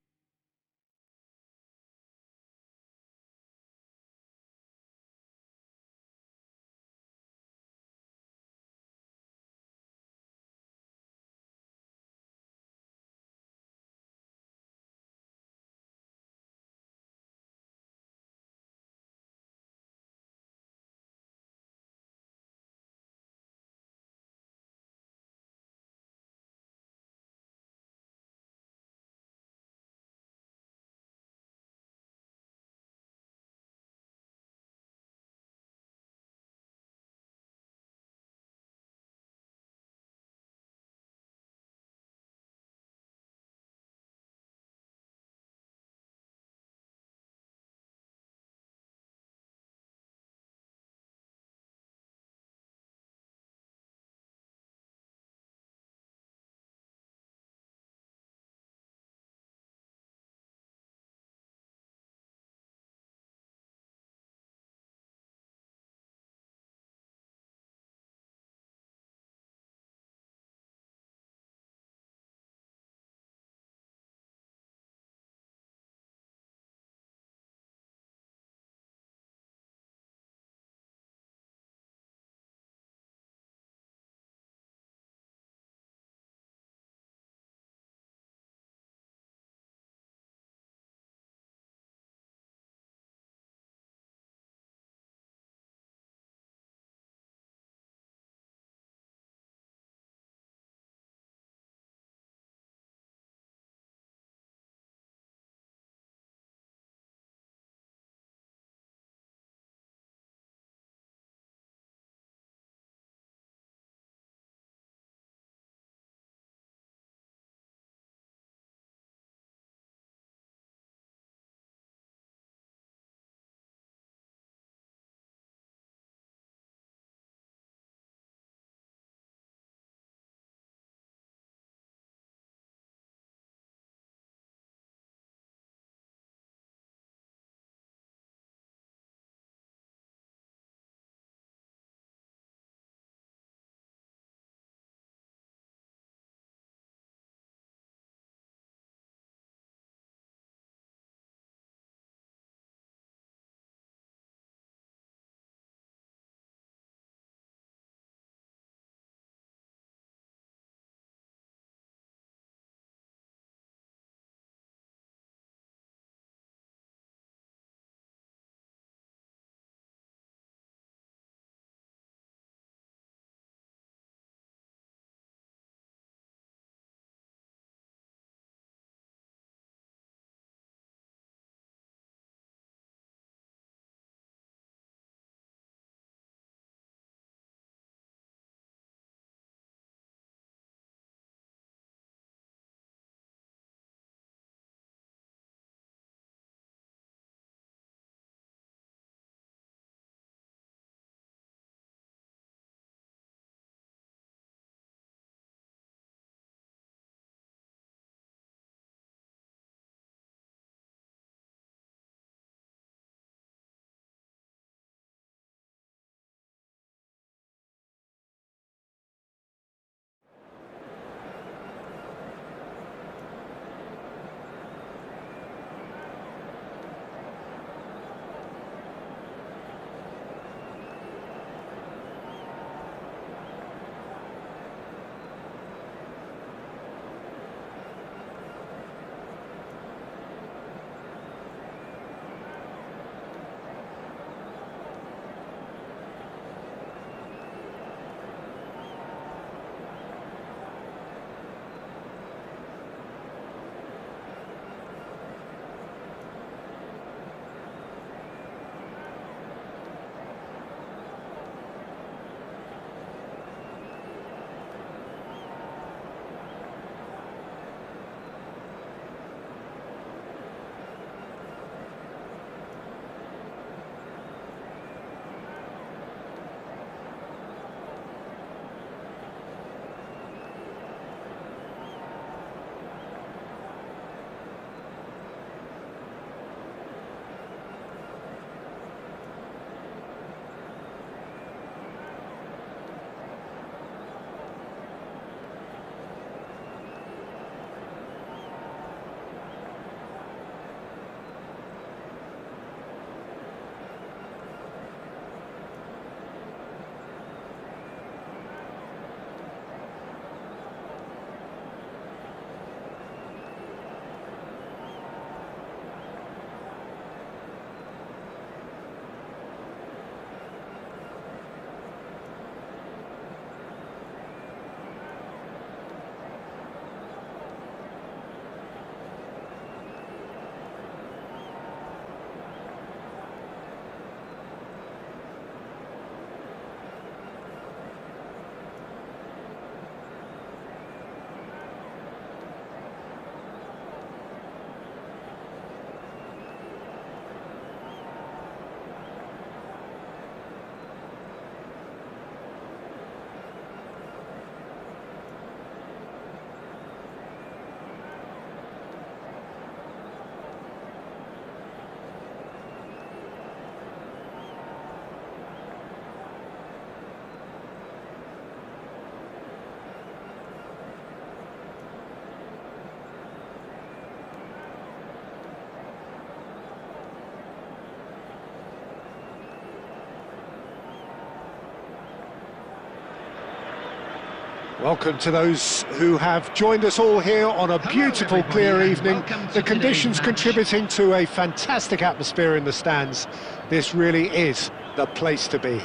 Welcome to those who have joined us all here on a beautiful, clear evening. The conditions contributing to a fantastic atmosphere in the stands. This really is the place to be.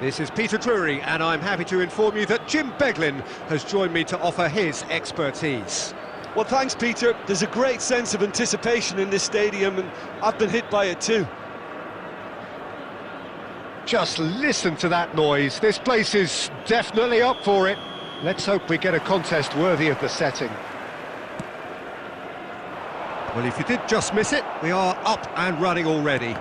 This is Peter Drury, and I'm happy to inform you that Jim Beglin has joined me to offer his expertise. Well, thanks, Peter. There's a great sense of anticipation in this stadium, and I've been hit by it too. Just listen to that noise. This place is definitely up for it. Let's hope we get a contest worthy of the setting. Well, if you did just miss it, we are up and running already.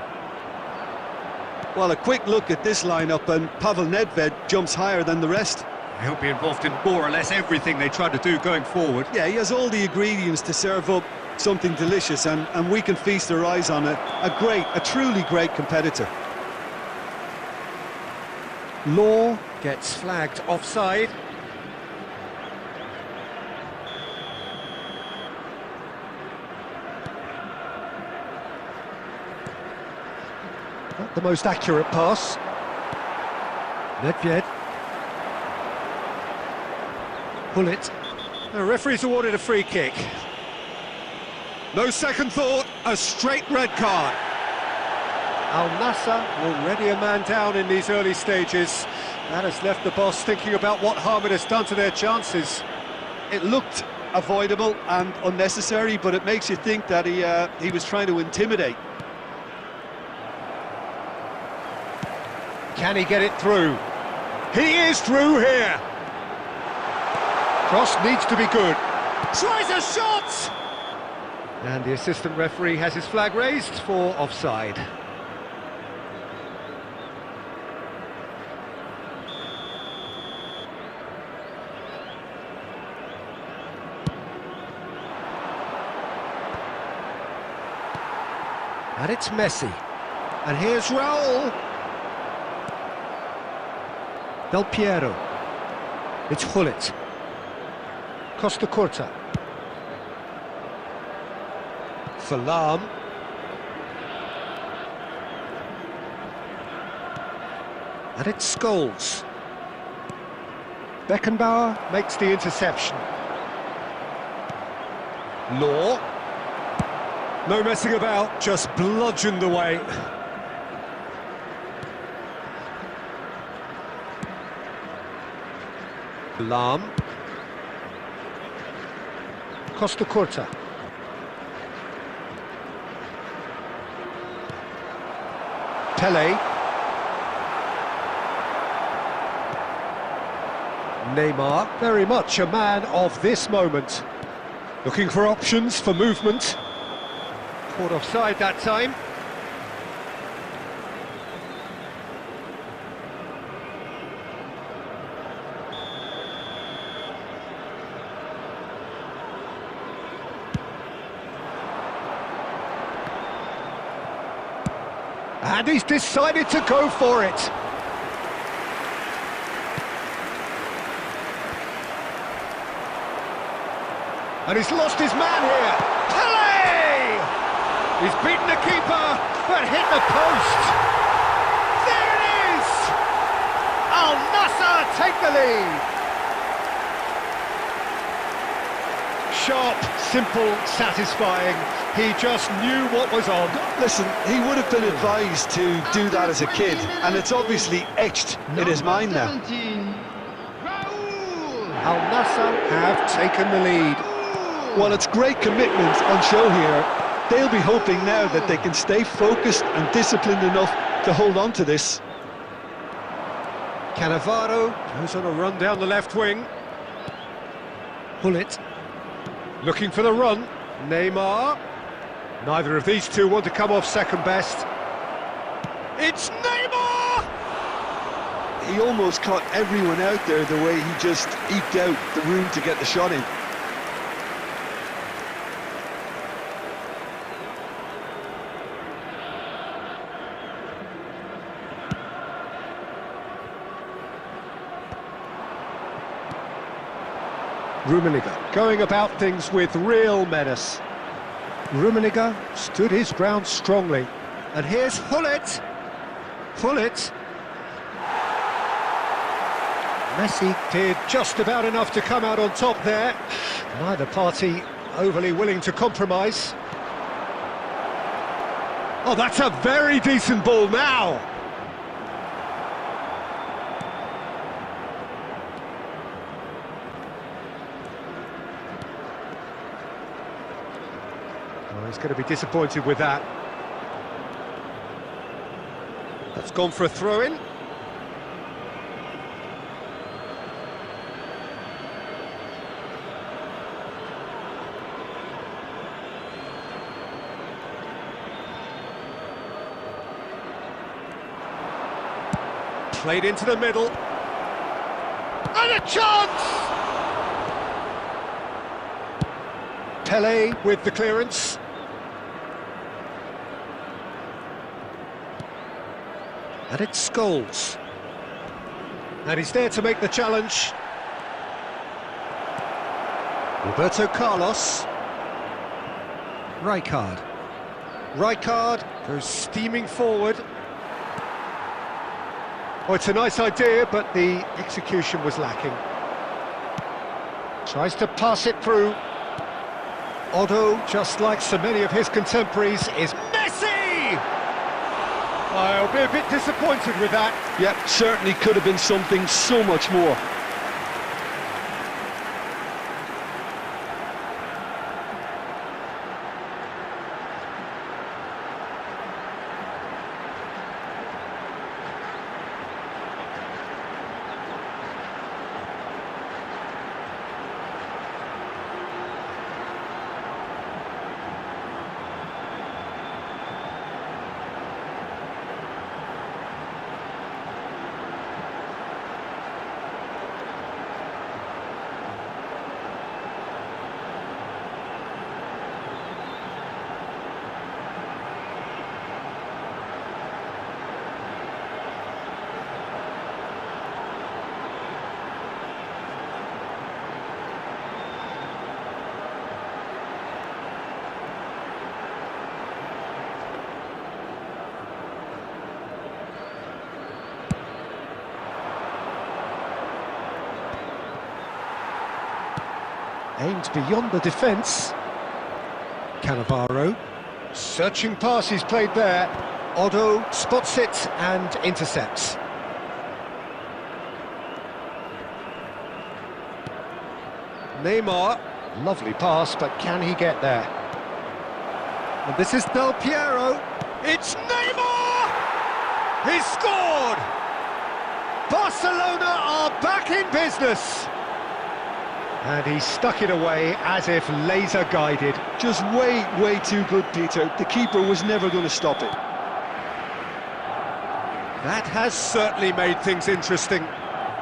Well, a quick look at this lineup, and Pavel Nedved jumps higher than the rest. He'll be involved in more or less everything they try to do going forward. Yeah, he has all the ingredients to serve up something delicious, and we can feast our eyes on it. A truly great competitor. Law gets flagged offside. Not the most accurate pass. Nedved. Pull it. The referee's awarded a free kick. No second thought, a straight red card. Al-Nassr already a man down in these early stages. That has left the boss thinking about what harm it has done to their chances. It looked avoidable and unnecessary, but it makes you think that he was trying to intimidate. Can he get it through? He is through here! Cross needs to be good. Tries a shot! And the assistant referee has his flag raised for offside. And it's Messi. And here's Raul. Del Piero. It's Hullet. Costa Curta. For Lahm. And it's Scholes. Beckenbauer makes the interception. Law. No messing about, just bludgeoned away. Lahm. Costa Curta. Pele. Neymar, very much a man of this moment. Looking for options for movement. Caught offside that time. And he's decided to go for it. And he's lost his man here. Pele! He's beaten the keeper, but hit the post. There it is! Al-Nassr take the lead. Sharp, simple, satisfying. He just knew what was on. Listen, he would have been advised to do that as a kid, and it's obviously etched in his mind now. Al-Nassr have taken the lead. Well, it's great commitment on show here. They'll be hoping now that they can stay focused and disciplined enough to hold on to this. Cannavaro goes on a run down the left wing. Hullet looking for the run. Neymar. Neither of these two want to come off second best. It's Neymar! He almost caught everyone out there the way he just eked out the room to get the shot in. Rummenigge going about things with real menace. Rummenigge stood his ground strongly. And here's Hullet. Hullet. Messi did just about enough to come out on top there. Neither party overly willing to compromise. Oh, that's a very decent ball now. Oh, he's going to be disappointed with that. That's gone for a throw-in. Played into the middle. And a chance! Pele with the clearance. And it's Scholes. And he's there to make the challenge. Roberto Carlos. Rijkaard. Rijkaard goes steaming forward. Oh, it's a nice idea, but the execution was lacking. Tries to pass it through. Otto, just like so many of his contemporaries, is Messi! I'll be a bit disappointed with that. Yep, certainly could have been something so much more. Aimed beyond the defence. Cannavaro. Searching pass is played there. Otto spots it and intercepts. Neymar. Lovely pass, but can he get there? And this is Del Piero. It's Neymar! He's scored! Barcelona are back in business! And he stuck it away as if laser-guided. Just way too good, Peter. The keeper was never going to stop it. That has certainly made things interesting.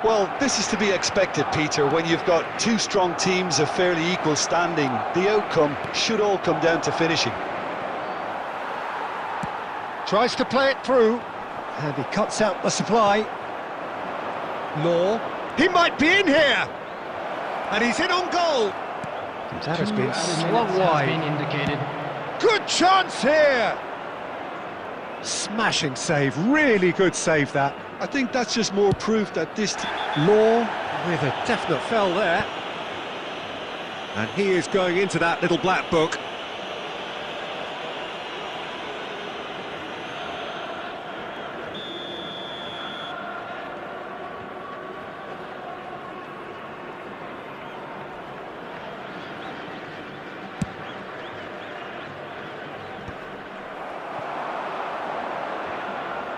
Well, this is to be expected, Peter. When you've got two strong teams of fairly equal standing, the outcome should all come down to finishing. Tries to play it through, and he cuts out the supply. Law. He might be in here! And he's in on goal. That has been swung wide. Good chance here. Smashing save, really good save that. I think that's just more proof that this... Law with a definite fell there. And he is going into that little black book.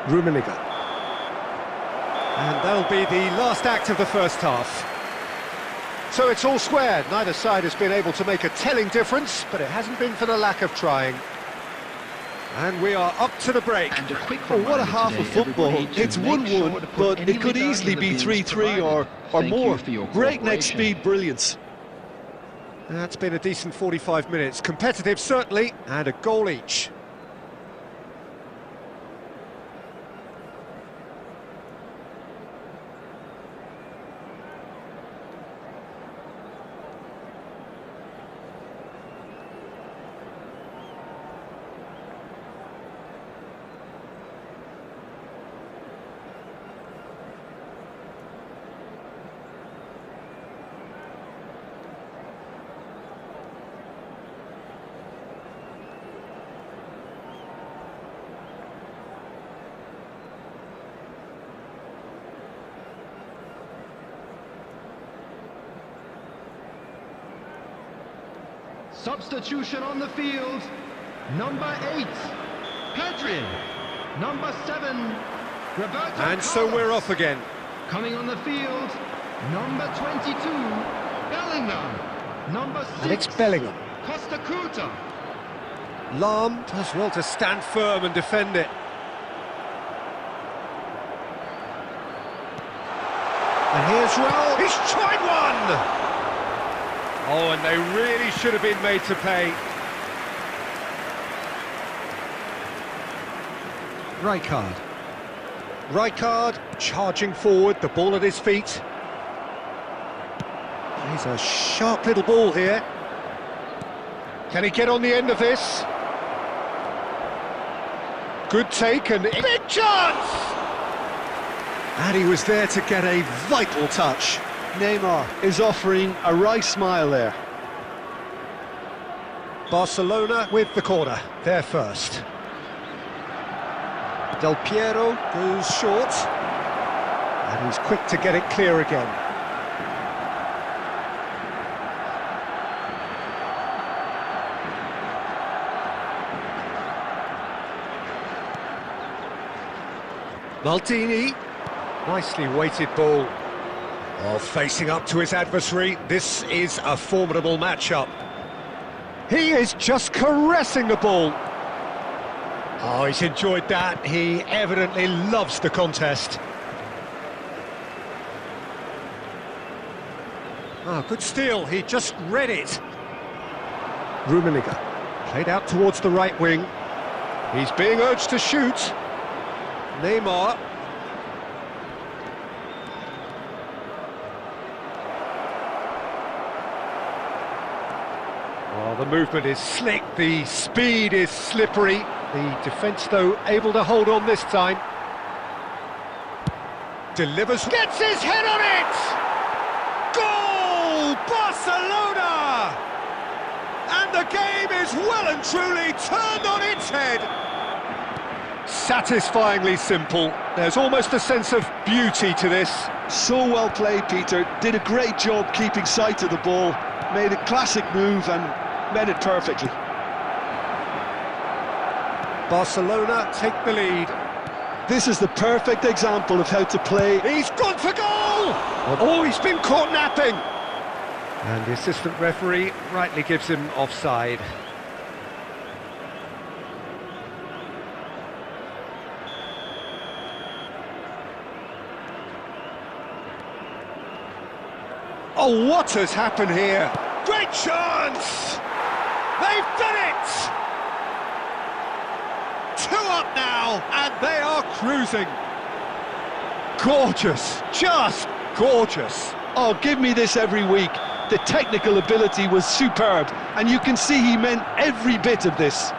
Rummenigge. And that'll be the last act of the first half. So it's all squared. Neither side has been able to make a telling difference, but it hasn't been for the lack of trying. And we are up to the break. Oh, what a half of football. It's 1-1, but it could easily be 3-3 or more. Breakneck speed brilliance. That's been a decent 45 minutes. Competitive, certainly, and a goal each. Substitution on the field. Number 8, Pedri. Number 7, Roberto And so Carlos. we're off again. Coming on the field, number 22, Bellingham. Number 6, And it's Bellingham. Costa Curta. Lahm does well to stand firm and defend it. And here's Raul. He's tried one! Oh, and they really should have been made to pay. Rijkaard charging forward, the ball at his feet. He's a sharp little ball here. Can he get on the end of this? Good take and big chance! And he was there to get a vital touch. Neymar is offering a right smile there. Barcelona with the corner, they're first. Del Piero goes short, and he's quick to get it clear again. Maldini, nicely weighted ball. Oh, facing up to his adversary, this is a formidable matchup. He is just caressing the ball. Oh, he's enjoyed that. He evidently loves the contest. Oh, good steal. He just read it. Rummenigge played out towards the right wing. He's being urged to shoot. Neymar. Oh, the movement is slick, the speed is slippery. The defence, though, able to hold on this time. Delivers, gets his head on it! Goal! Barcelona! And the game is well and truly turned on its head. Satisfyingly simple. There's almost a sense of beauty to this. So well played, Peter. Did a great job keeping sight of the ball. Made a classic move and made it perfectly. Barcelona take the lead. This is the perfect example of how to play. He's gone for goal! Oh, he's been caught napping. And the assistant referee rightly gives him offside. Oh, what has happened here? Great chance! They've done it! 2 up now, and they are cruising. Gorgeous, just gorgeous. Oh, give me this every week. The technical ability was superb, and you can see he meant every bit of this.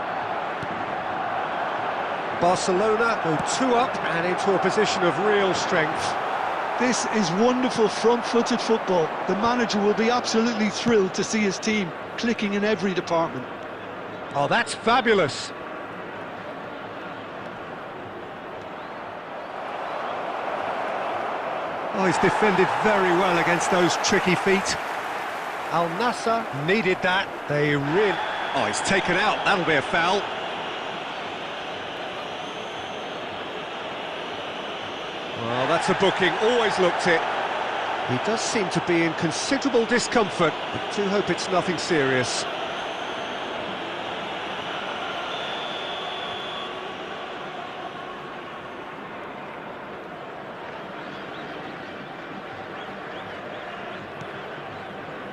Barcelona go 2 up and into a position of real strength. This is wonderful front-footed football. The manager will be absolutely thrilled to see his team clicking in every department. Oh, that's fabulous. Oh, he's defended very well against those tricky feet. Al Nassr needed that. They really... Oh, he's taken out. That'll be a foul. Well, that's a booking. Always looked it. He does seem to be in considerable discomfort, but do hope it's nothing serious.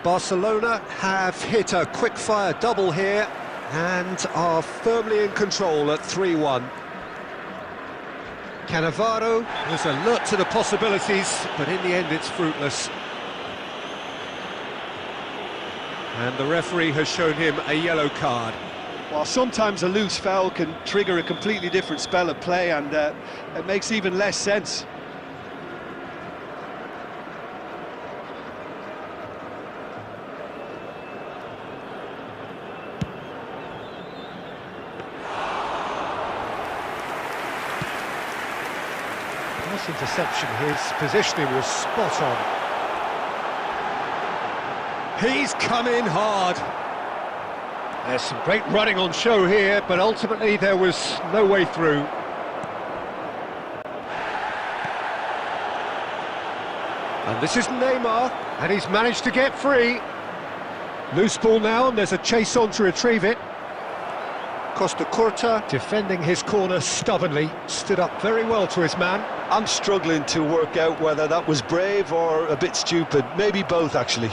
Barcelona have hit a quick-fire double here and are firmly in control at 3-1. Cannavaro was alert to the possibilities, but in the end it's fruitless. And the referee has shown him a yellow card. While sometimes a loose foul can trigger a completely different spell of play, and it makes even less sense. Nice interception, his positioning was spot on. He's come in hard. There's some great running on show here, but ultimately there was no way through. And this is Neymar, and he's managed to get free. Loose ball now, and there's a chase on to retrieve it. Costa Curta defending his corner stubbornly, stood up very well to his man. I'm struggling to work out whether that was brave or a bit stupid. Maybe both, actually.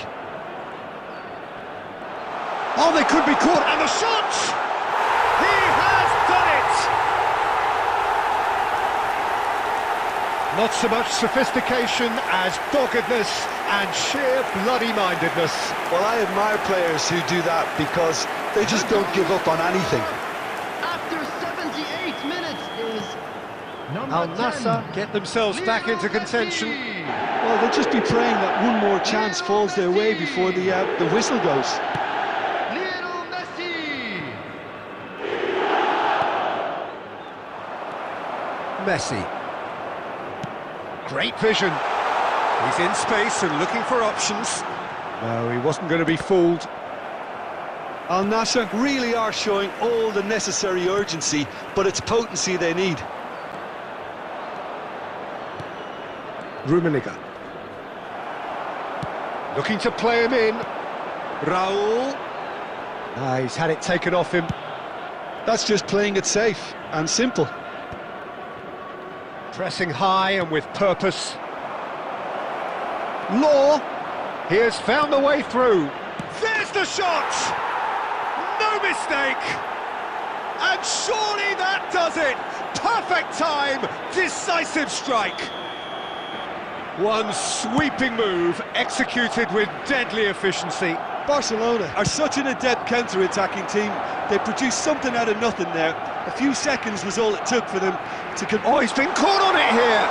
Oh, they could be caught, and the shot! He has done it! Not so much sophistication as doggedness and sheer bloody-mindedness. Well, I admire players who do that because they just don't give up on anything. After 78 minutes is number Al Nassr 10. get themselves back into contention. Well, they'll just be praying that one more chance falls their way before the whistle goes. Lionel Messi. Messi. Great vision. He's in space and looking for options. No, he wasn't going to be fooled. Al Nassr really are showing all the necessary urgency, but it's potency they need. Rummenigge. Looking to play him in. Raul. He's had it taken off him. That's just playing it safe and simple. Pressing high and with purpose. Law. He has found the way through. There's the shot! No mistake! And surely that does it! Perfect time, decisive strike. One sweeping move, executed with deadly efficiency. Barcelona are such an adept counter-attacking team. They produced something out of nothing there. A few seconds was all it took for them to... Oh, he's been caught on it here!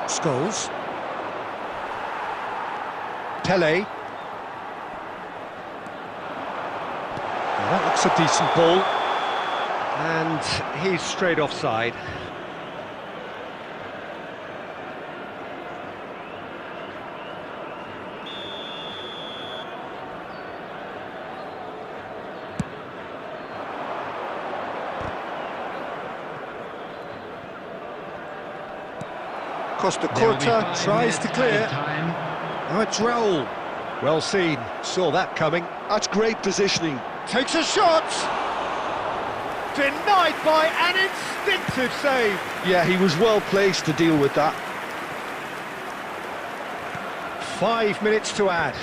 Scholes. Pele. Well, that looks a decent ball. And he's straight offside. Costa Curta tries to clear. Oh, it's Raul. Well seen, saw that coming. That's great positioning. Takes a shot! Denied by an instinctive save. Yeah, he was well placed to deal with that. 5 minutes to add.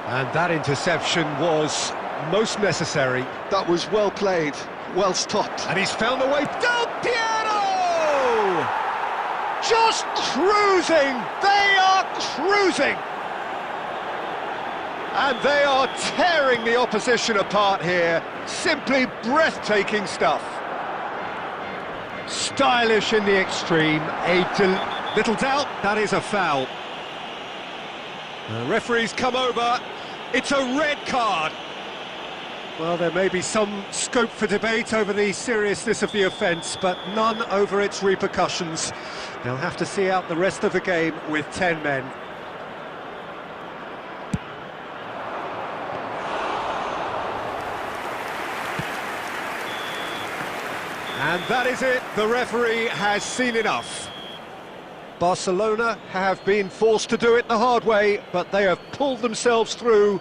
And that interception was most necessary. That was well played, well stopped. And he's found the way. Del Piero! Just cruising! They are cruising! And they are tearing the opposition apart here. Simply breathtaking stuff. Stylish in the extreme. Little doubt, that is a foul. The referee's come over. It's a red card. Well, there may be some scope for debate over the seriousness of the offence, but none over its repercussions. They'll have to see out the rest of the game with 10 men. And that is it. The referee has seen enough. Barcelona have been forced to do it the hard way, but they have pulled themselves through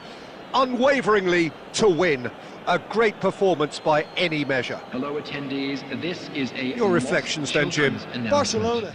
unwaveringly to win. A great performance by any measure. Hello, attendees. This is a... Your reflections then, Jim. Barcelona.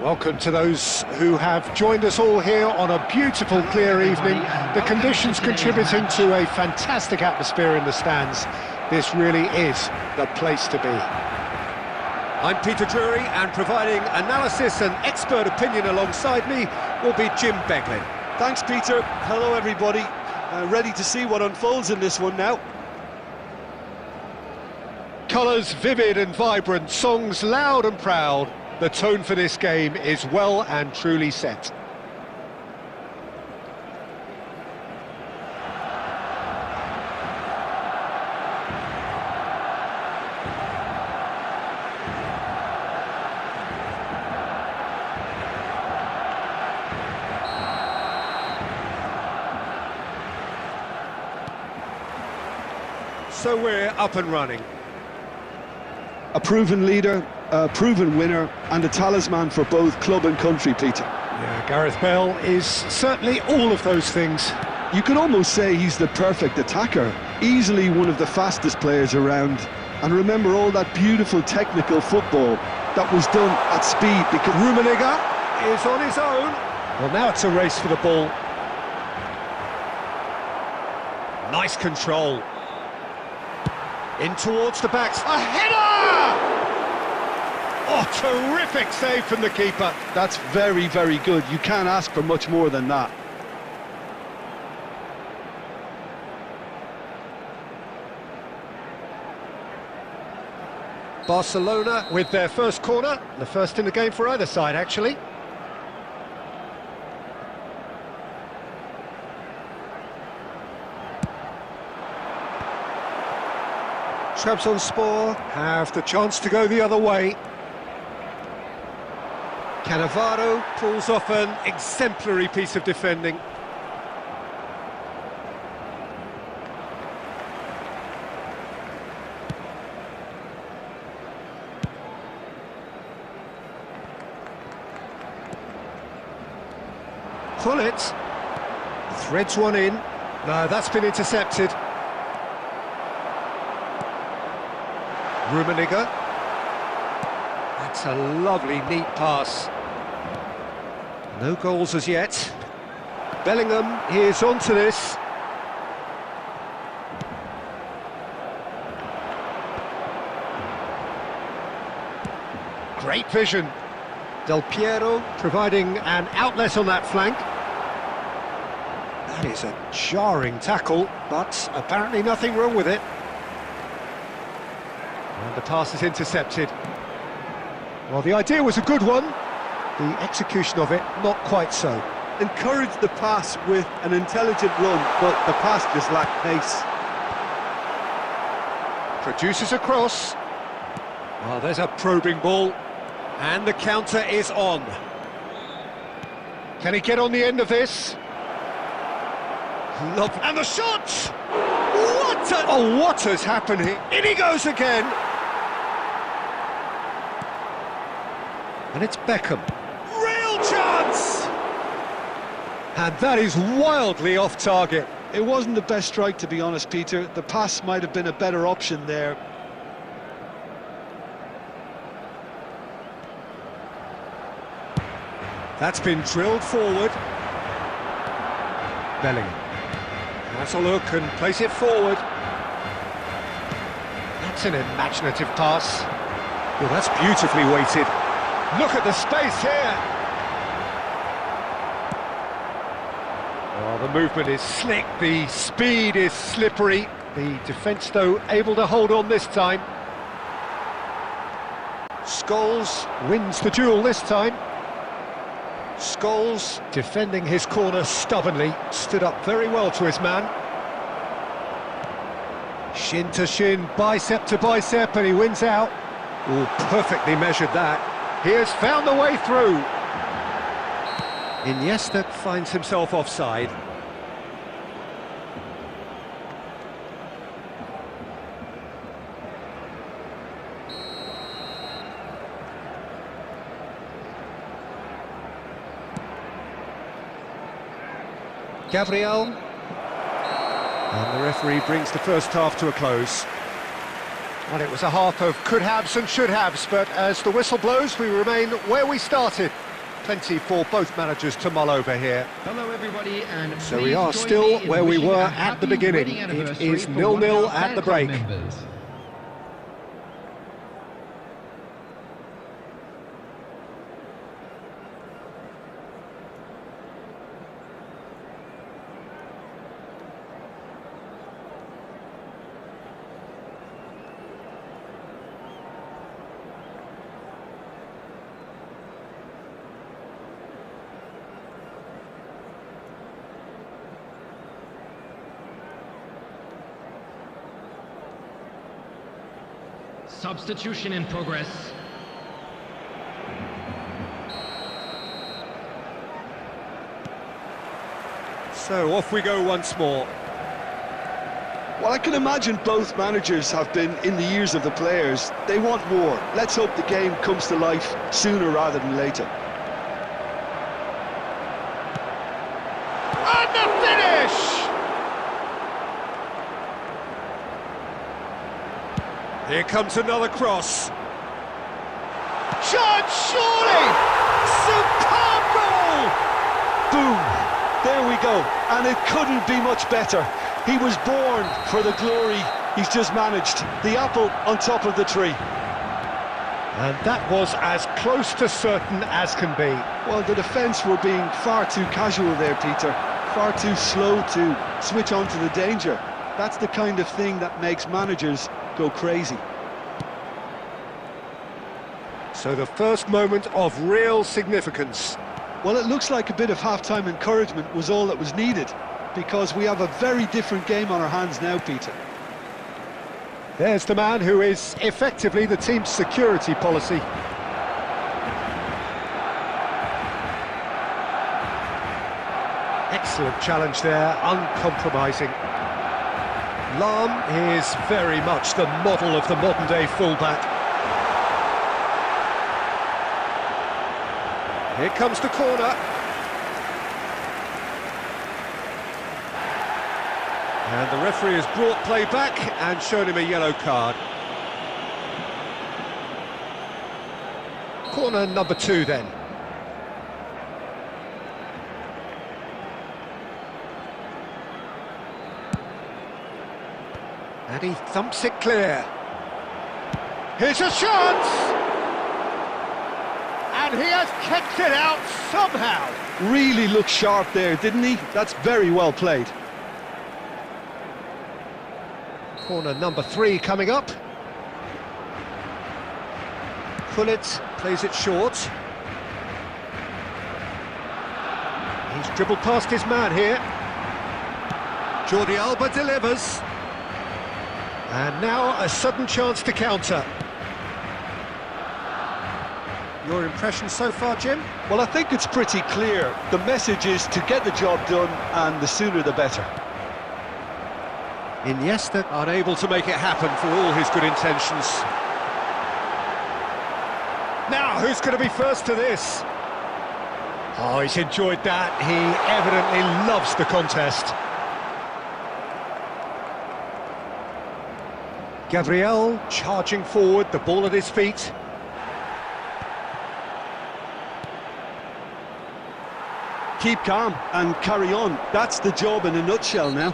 Welcome to those who have joined us all here on a beautiful, clear evening. The conditions contributing to a fantastic atmosphere in the stands. This really is the place to be. I'm Peter Drury, and providing analysis and expert opinion alongside me will be Jim Beglin. Thanks, Peter. Hello, everybody. Ready to see what unfolds in this one now. Colours vivid and vibrant, songs loud and proud. The tone for this game is well and truly set. So we're up and running. A proven leader, a proven winner, and a talisman for both club and country, Peter. Yeah, Gareth Bale is certainly all of those things. You could almost say he's the perfect attacker, easily one of the fastest players around. And remember all that beautiful technical football that was done at speed, because Rummenigge is on his own. Well, now it's a race for the ball. Nice control. In towards the backs. A header! Oh, terrific save from the keeper. that's very, very good. You can't ask for much more than that. Barcelona with their first corner. The first in the game for either side, actually. Trabzonspor have the chance to go the other way. Cannavaro pulls off an exemplary piece of defending. Gullit threads one in. No, that's been intercepted. Rummenigge. That's a lovely, neat pass. No goals as yet. Bellingham is onto this. Great vision. Del Piero providing an outlet on that flank. That is a jarring tackle, but apparently nothing wrong with it. And the pass is intercepted. Well, the idea was a good one. The execution of it, not quite so. Encouraged the pass with an intelligent run, but the pass just lacked pace. Produces a cross. Well, there's a probing ball. And the counter is on. Can he get on the end of this? And the shot! What has happened here? In he goes again! And it's Beckham. Real chance! And that is wildly off target. It wasn't the best strike, to be honest, Peter. The pass might have been a better option there. That's been drilled forward. Bellingham. That's a look and place it forward. That's an imaginative pass. Well, that's beautifully weighted. Look at the space here. Oh, the movement is slick, the speed is slippery. The defence, though, able to hold on this time. Scholes wins the duel this time. Scholes, defending his corner stubbornly, stood up very well to his man. Shin to shin, bicep to bicep, and he wins out. Oh, perfectly measured that. He has found the way through. Iniesta finds himself offside. Gabriel. And the referee brings the first half to a close. Well, it was a half of could-haves and should-haves, but as the whistle blows, we remain where we started. Plenty for both managers to mull over here. Hello, everybody, and So we are still where we were at the beginning. It is 0-0 at the break. Substitution in progress. So off we go once more. Well, I can imagine both managers have been in the ears of the players. They want more. Let's hope the game comes to life sooner rather than later. And the finish! Here comes another cross. Chance, surely! Superb goal! Boom! There we go. And it couldn't be much better. He was born for the glory he's just managed. The apple on top of the tree. And that was as close to certain as can be. Well, the defence were being far too casual there, Peter. Far too slow to switch on to the danger. That's the kind of thing that makes managers go crazy. So the first moment of real significance. Well, it looks like a bit of half-time encouragement was all that was needed, because we have a very different game on our hands now, Peter. There's the man who is effectively the team's security policy. Excellent challenge there, uncompromising. Lahm is very much the model of the modern-day fullback. Here comes the corner. And the referee has brought play back and shown him a yellow card. Corner number 2 then. And he thumps it clear. Here's a chance! And he has kept it out somehow. Really looked sharp there, didn't he? That's very well played. Corner number 3 coming up. Pullet plays it short. He's dribbled past his man here. Jordi Alba delivers. And now a sudden chance to counter. Your impression so far, Jim? Well, I think it's pretty clear. The message is to get the job done, and the sooner the better. Iniesta unable to make it happen for all his good intentions. Now, who's going to be first to this? Oh, he's enjoyed that. He evidently loves the contest. Gabriel charging forward, the ball at his feet. Keep calm and carry on. That's the job in a nutshell now.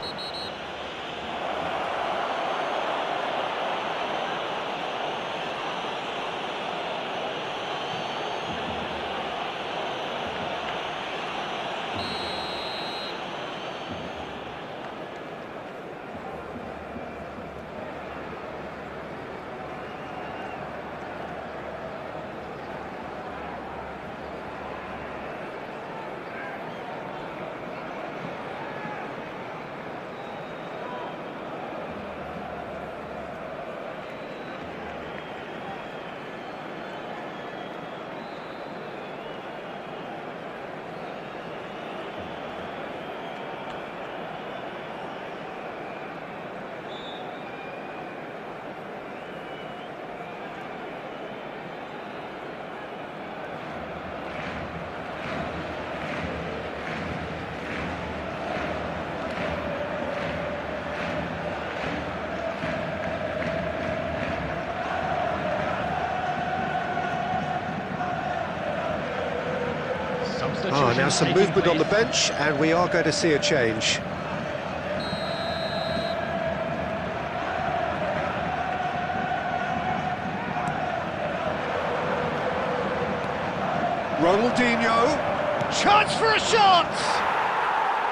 Now some movement on the bench, and we are going to see a change. Ronaldinho, chance for a shot!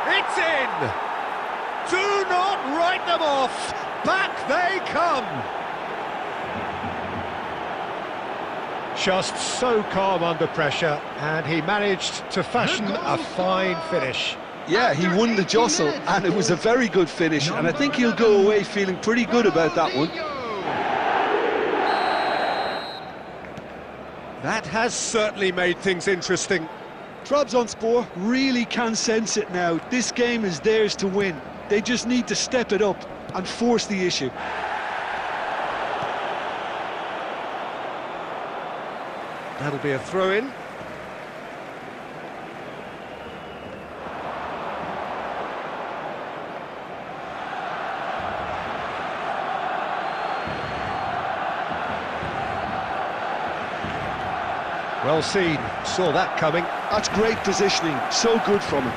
It's in! Do not write them off! Back they come! Just so calm under pressure, and he managed to fashion a fine finish. Yeah, he won the jostle, and it was a very good finish, and I think he'll go away feeling pretty good about that one. That has certainly made things interesting. Trabzonspor really can sense it now. This game is theirs to win. They just need to step it up and force the issue. That'll be a throw-in. Well seen, saw that coming. That's great positioning, so good from him.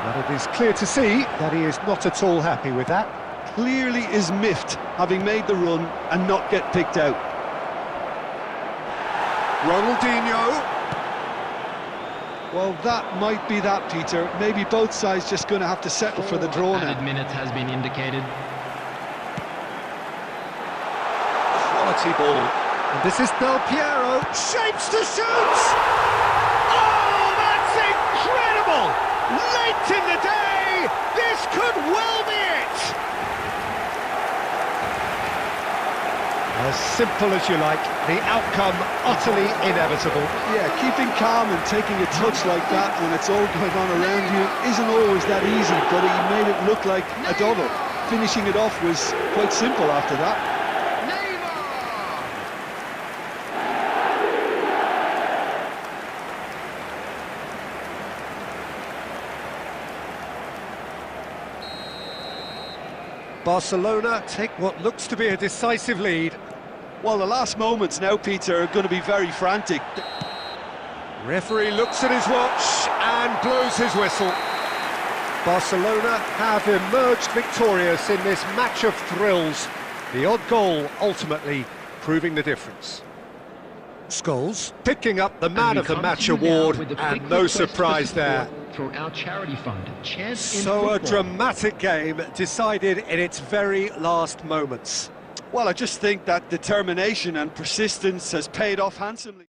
But it is clear to see that he is not at all happy with that. Clearly is miffed, having made the run and not get picked out. Ronaldinho. Well, that might be that, Peter. Maybe both sides just going to have to settle for the draw now. Added minute has been indicated. Quality ball. And this is Del Piero. Shapes to shoot! Oh, that's incredible! Late in the day, this could well be it! As simple as you like, the outcome utterly inevitable. Yeah, keeping calm and taking a touch like that when it's all going on around you isn't always that easy, but he made it look like a double. Finishing it off was quite simple after that. Barcelona take what looks to be a decisive lead. Well, the last moments now, Peter, are going to be very frantic. Referee looks at his watch and blows his whistle. Barcelona have emerged victorious in this match of thrills. The odd goal ultimately proving the difference. Scholes picking up the Man of the Match award, and no surprise there. For our charity fund, So a dramatic game decided in its very last moments. Well, I just think that determination and persistence has paid off handsomely.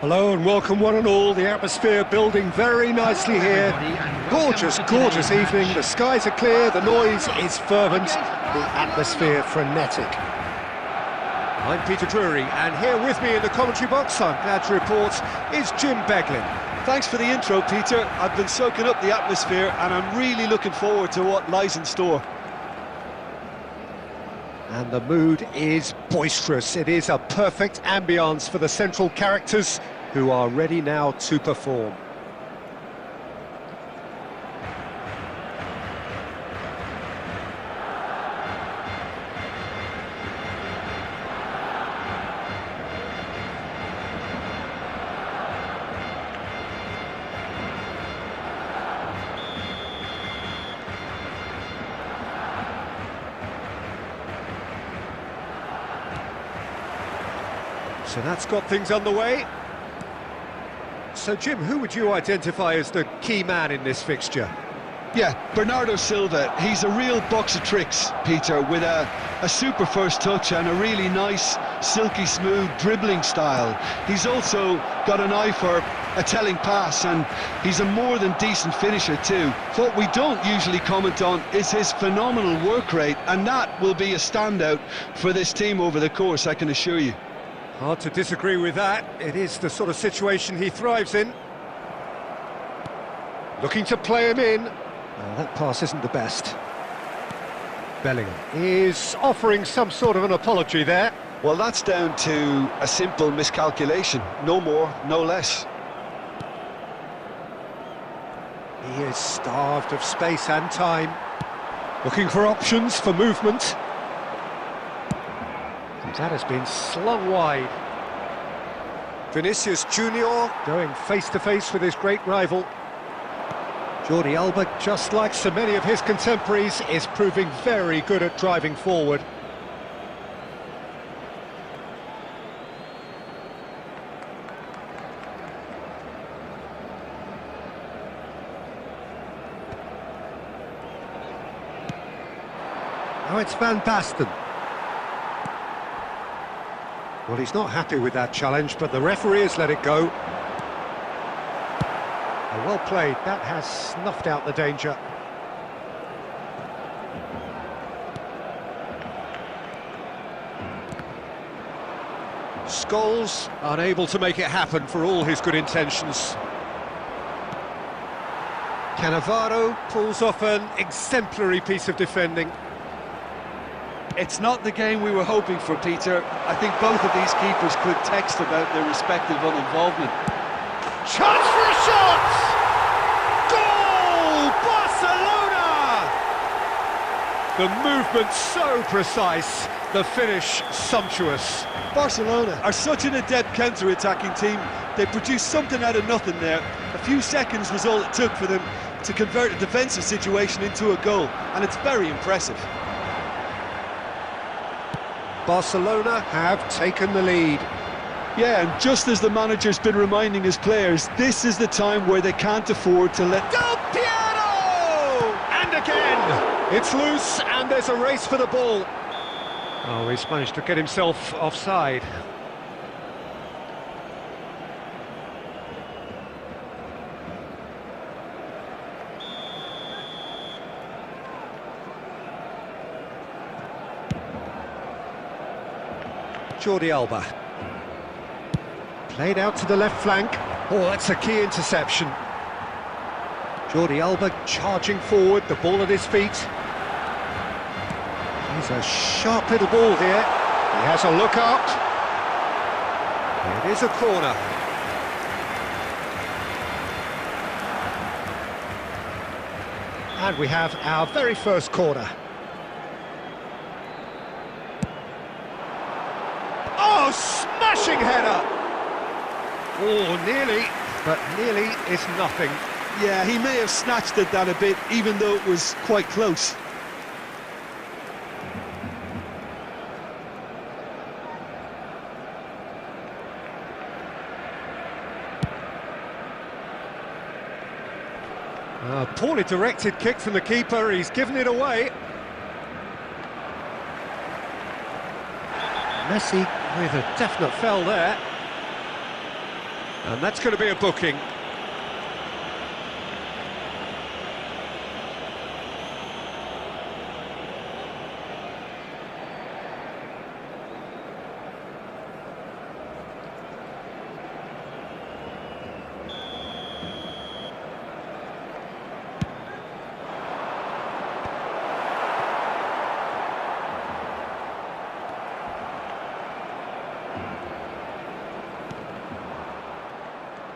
Hello and welcome one and all. The atmosphere building very nicely here. Gorgeous, gorgeous evening. The skies are clear, the noise is fervent, the atmosphere frenetic. I'm Peter Drury, and here with me in the commentary box, I'm glad to report, is Jim Beglin. Thanks for the intro, Peter. I've been soaking up the atmosphere and I'm really looking forward to what lies in store. And the mood is boisterous. It is a perfect ambience for the central characters who are ready now to perform. So that's got things underway. So Jim, who would you identify as the key man in this fixture? Yeah, Bernardo Silva. He's a real box of tricks, Peter, with a super first touch and a really nice, silky smooth dribbling style. He's also got an eye for a telling pass, and he's a more than decent finisher too. What we don't usually comment on is his phenomenal work rate, and that will be a standout for this team over the course, I can assure you. Hard to disagree with that. It is the sort of situation he thrives in. Looking to play him in. Well, that pass isn't the best. Bellingham is offering some sort of an apology there. Well, that's down to a simple miscalculation. No more, no less. He is starved of space and time. Looking for options for movement. That has been slung wide. Vinicius Junior going face-to-face with his great rival. Jordi Alba, just like so many of his contemporaries, is proving very good at driving forward. Now it's Van Basten. Well, he's not happy with that challenge, but the referee has let it go. Oh, well played. That has snuffed out the danger. Scholes unable to make it happen for all his good intentions. Cannavaro pulls off an exemplary piece of defending. It's not the game we were hoping for, Peter. I think both of these keepers could text about their respective uninvolvement. Chance for a shot! Goal! Barcelona! The movement so precise, the finish sumptuous. Barcelona are such an adept counter-attacking team. They produced something out of nothing there. A few seconds was all it took for them to convert a defensive situation into a goal, and it's very impressive. Barcelona have taken the lead. Yeah, and just as the manager's been reminding his players, this is the time where they can't afford to let... Del Piero! And again! It's loose, and there's a race for the ball. Oh, he's managed to get himself offside. Jordi Alba. Played out to the left flank. Oh, that's a key interception. Jordi Alba charging forward, the ball at his feet. He's a sharp little ball here. He has a look up. It is a corner. And we have our very first corner. Oh, smashing header! Oh, nearly, but nearly is nothing. Yeah, he may have snatched at that a bit, even though it was quite close. A poorly directed kick from the keeper, he's given it away. Messi with a definite foul there. And that's going to be a booking.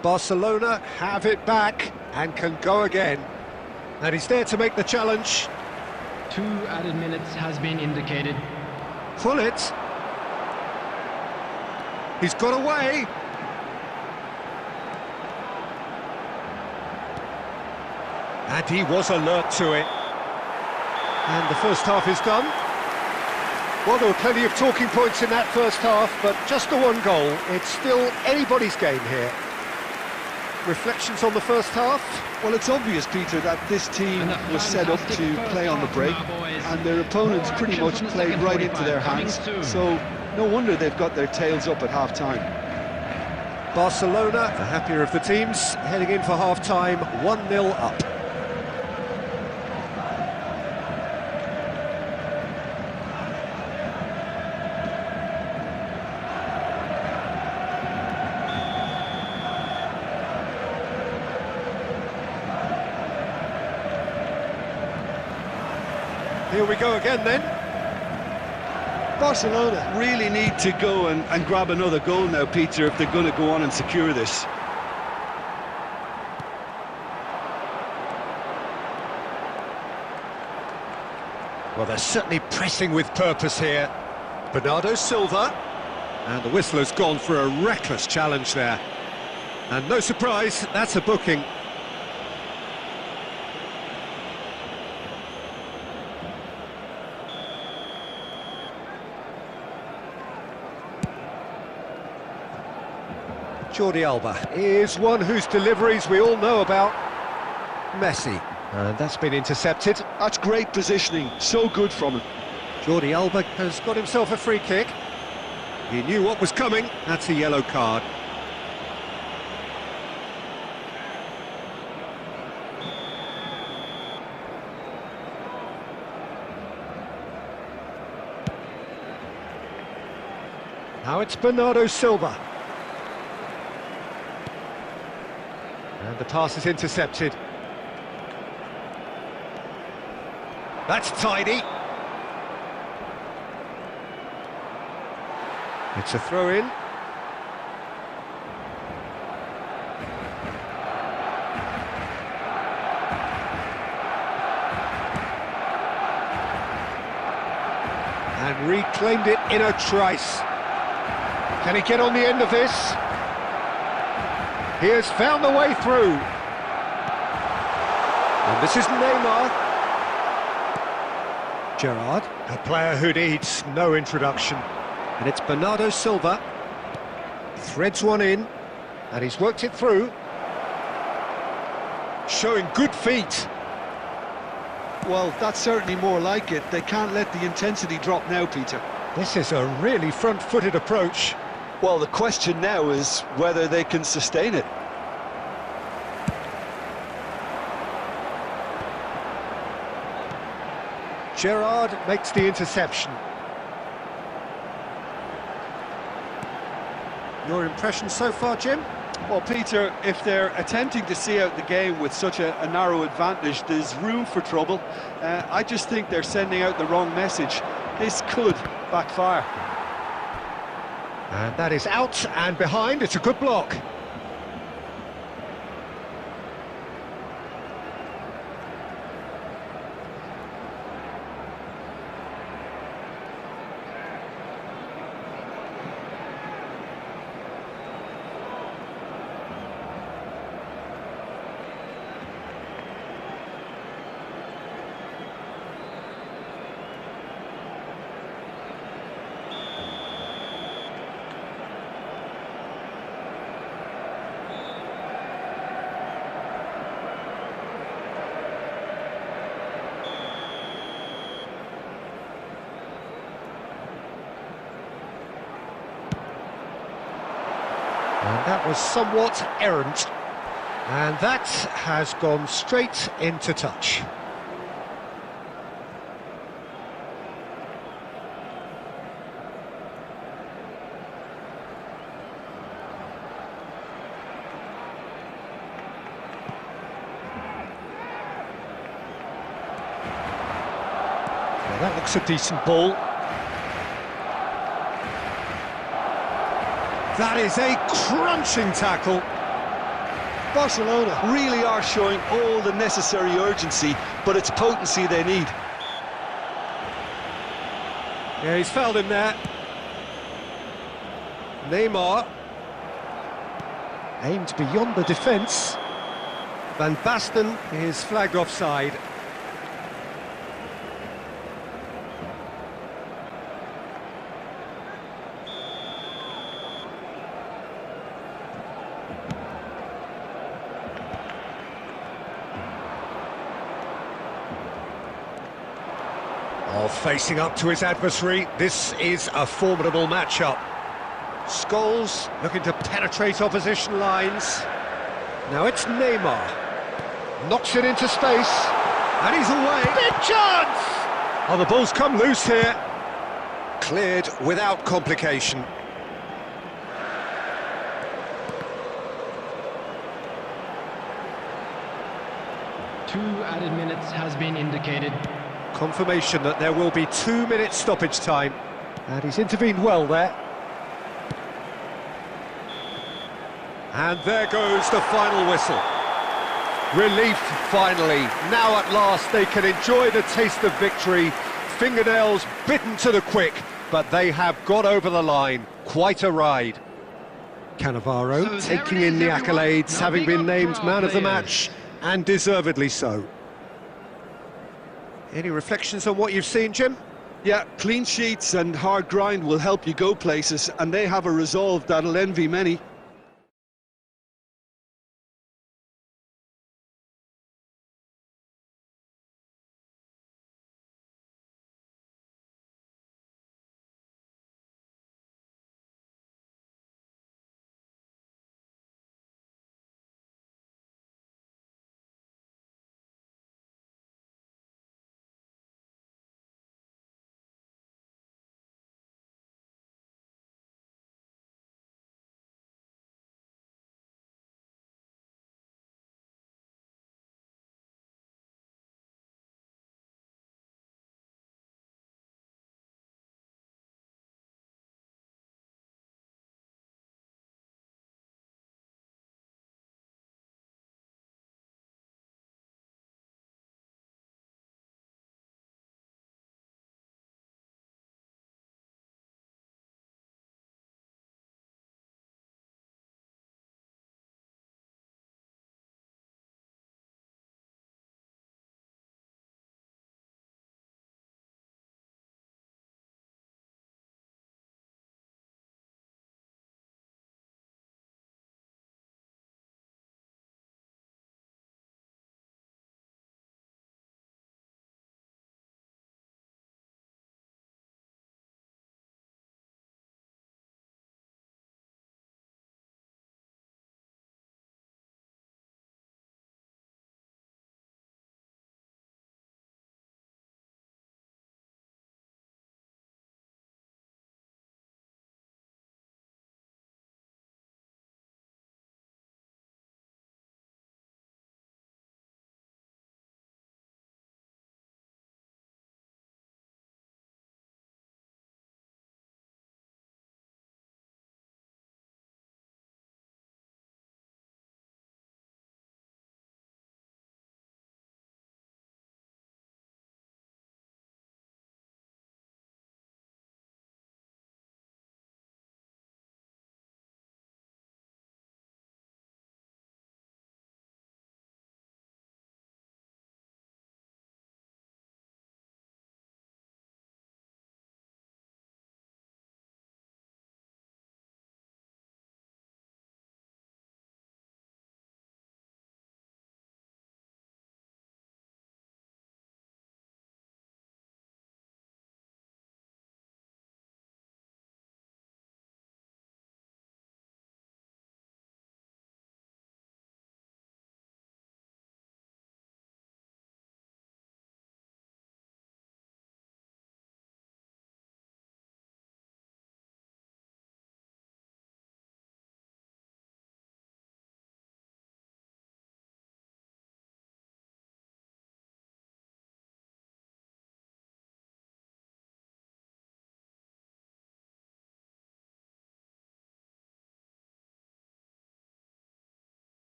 Barcelona have it back and can go again. And he's there to make the challenge. 2 added minutes has been indicated. Pullet. He's got away. And he was alert to it. And the first half is done. Well, there were plenty of talking points in that first half, but just the one goal. It's still anybody's game here. Reflections on the first half? Well, it's obvious, Peter, that this team was set up to play on the break, and their opponents pretty much played right into their hands, so no wonder they've got their tails up at half-time. Barcelona, the happier of the teams, heading in for half-time, 1-0 up. Here we go again then. Barcelona really need to go and grab another goal now, Peter, if they're going to go on and secure this. Well, they're certainly pressing with purpose here. Bernardo Silva. And the whistler's gone for a reckless challenge there. And no surprise, that's a booking. Jordi Alba is one whose deliveries we all know about. Messi, and that's been intercepted. That's great positioning, so good from him. Jordi Alba has got himself a free kick. He knew what was coming, that's a yellow card. Now it's Bernardo Silva. And the pass is intercepted. That's tidy. It's a throw-in. And reclaimed it in a trice. Can he get on the end of this? He has found the way through. And this is Neymar. Gerrard, a player who needs no introduction. And it's Bernardo Silva. Threads one in, and he's worked it through. Showing good feet. Well, that's certainly more like it. They can't let the intensity drop now, Peter. This is a really front-footed approach. Well, the question now is whether they can sustain it. Gerrard makes the interception. Your impression so far, Jim? Well, Peter, if they're attempting to see out the game with such a narrow advantage, there's room for trouble. I just think they're sending out the wrong message. This could backfire. And that is out and behind. It's a good block. And that was somewhat errant. And that has gone straight into touch. Well, that looks a decent ball. That is a crunching tackle. Barcelona really are showing all the necessary urgency, but it's potency they need. Yeah, he's fouled him there. Neymar. Aimed beyond the defence. Van Basten is flagged offside. Oh, facing up to his adversary, this is a formidable matchup. Scholes looking to penetrate opposition lines. Now it's Neymar. Knocks it into space, and he's away. Big chance! Oh, the ball's come loose here. Cleared without complication. Two added minutes has been indicated. Confirmation that there will be 2 minutes stoppage time. And he's intervened well there. And there goes the final whistle. Relief, finally. Now at last they can enjoy the taste of victory. Fingernails bitten to the quick, but they have got over the line. Quite a ride. Cannavaro So taking in the everyone. accolades, Now having big been up named for our man of the players. match, and deservedly so. Any reflections on what you've seen, Jim? Yeah, clean sheets and hard grind will help you go places, and they have a resolve that'll envy many.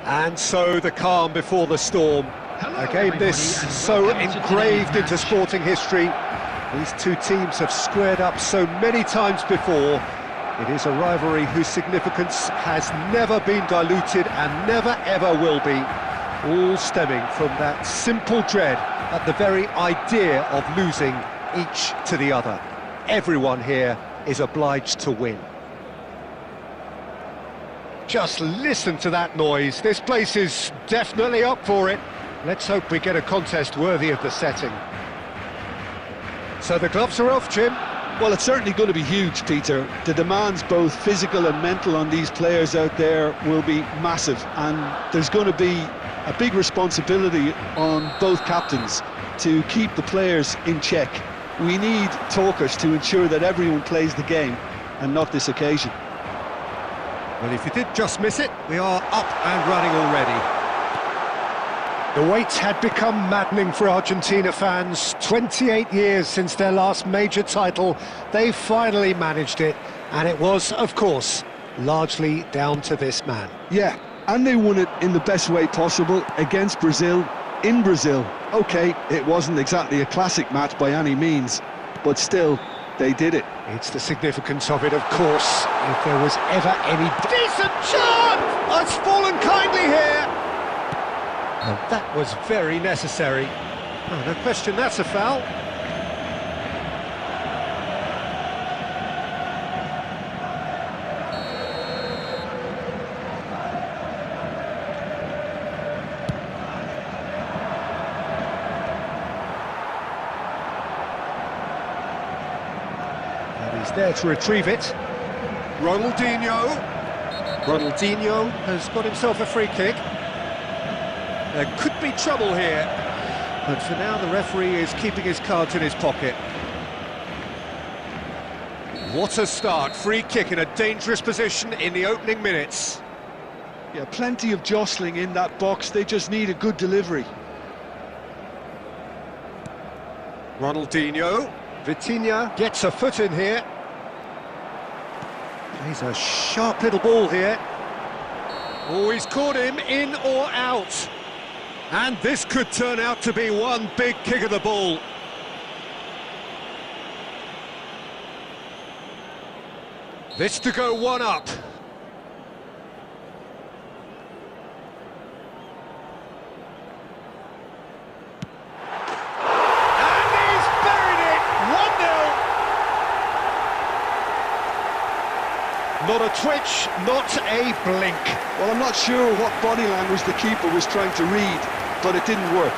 And so the calm before the storm. A game this so engraved into sporting history. These two teams have squared up so many times before. It is a rivalry whose significance has never been diluted and never ever will be. All stemming from that simple dread at the very idea of losing each to the other. Everyone here is obliged to win. Just listen to that noise. This place is definitely up for it. Let's hope we get a contest worthy of the setting. So the gloves are off, Jim. Well, it's certainly going to be huge, Peter. The demands, both physical and mental, on these players out there will be massive, and there's going to be a big responsibility on both captains to keep the players in check. We need talkers to ensure that everyone plays the game, and not this occasion. Well, if you did just miss it, we are up and running already. The wait had become maddening for Argentina fans. 28 years since their last major title. They finally managed it, and it was, of course, largely down to this man. Yeah, and they won it in the best way possible against Brazil, in Brazil. OK, it wasn't exactly a classic match by any means, but still, they did it. It's the significance of it, of course. If there was ever any decent chance! It's fallen kindly here! And that was very necessary. Oh, no question, that's a foul. And he's there to retrieve it. Ronaldinho has got himself a free kick. There could be trouble here, but for now the referee is keeping his cards in his pocket. What a start, free kick in a dangerous position in the opening minutes. Yeah, plenty of jostling in that box, they just need a good delivery. Ronaldinho, Vitinha gets a foot in here. Plays a sharp little ball here. Oh, he's caught him, in or out. And this could turn out to be one big kick of the ball. This to go one up. And he's buried it! 1-0. Not a twitch, not a blink. Well, I'm not sure what body language the keeper was trying to read, but it didn't work.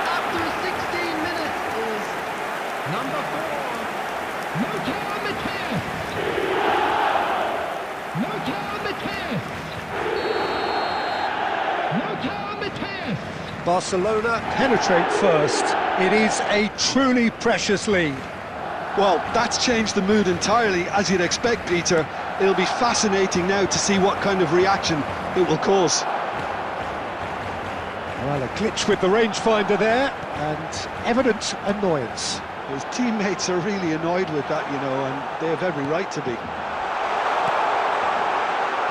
After 16 minutes is number 4. Barcelona penetrate first. It is a truly precious lead. Well, that's changed the mood entirely, as you'd expect, Peter. It'll be fascinating now to see what kind of reaction it will cause. Well, a glitch with the rangefinder there, and evident annoyance. His teammates are really annoyed with that, you know, and they have every right to be.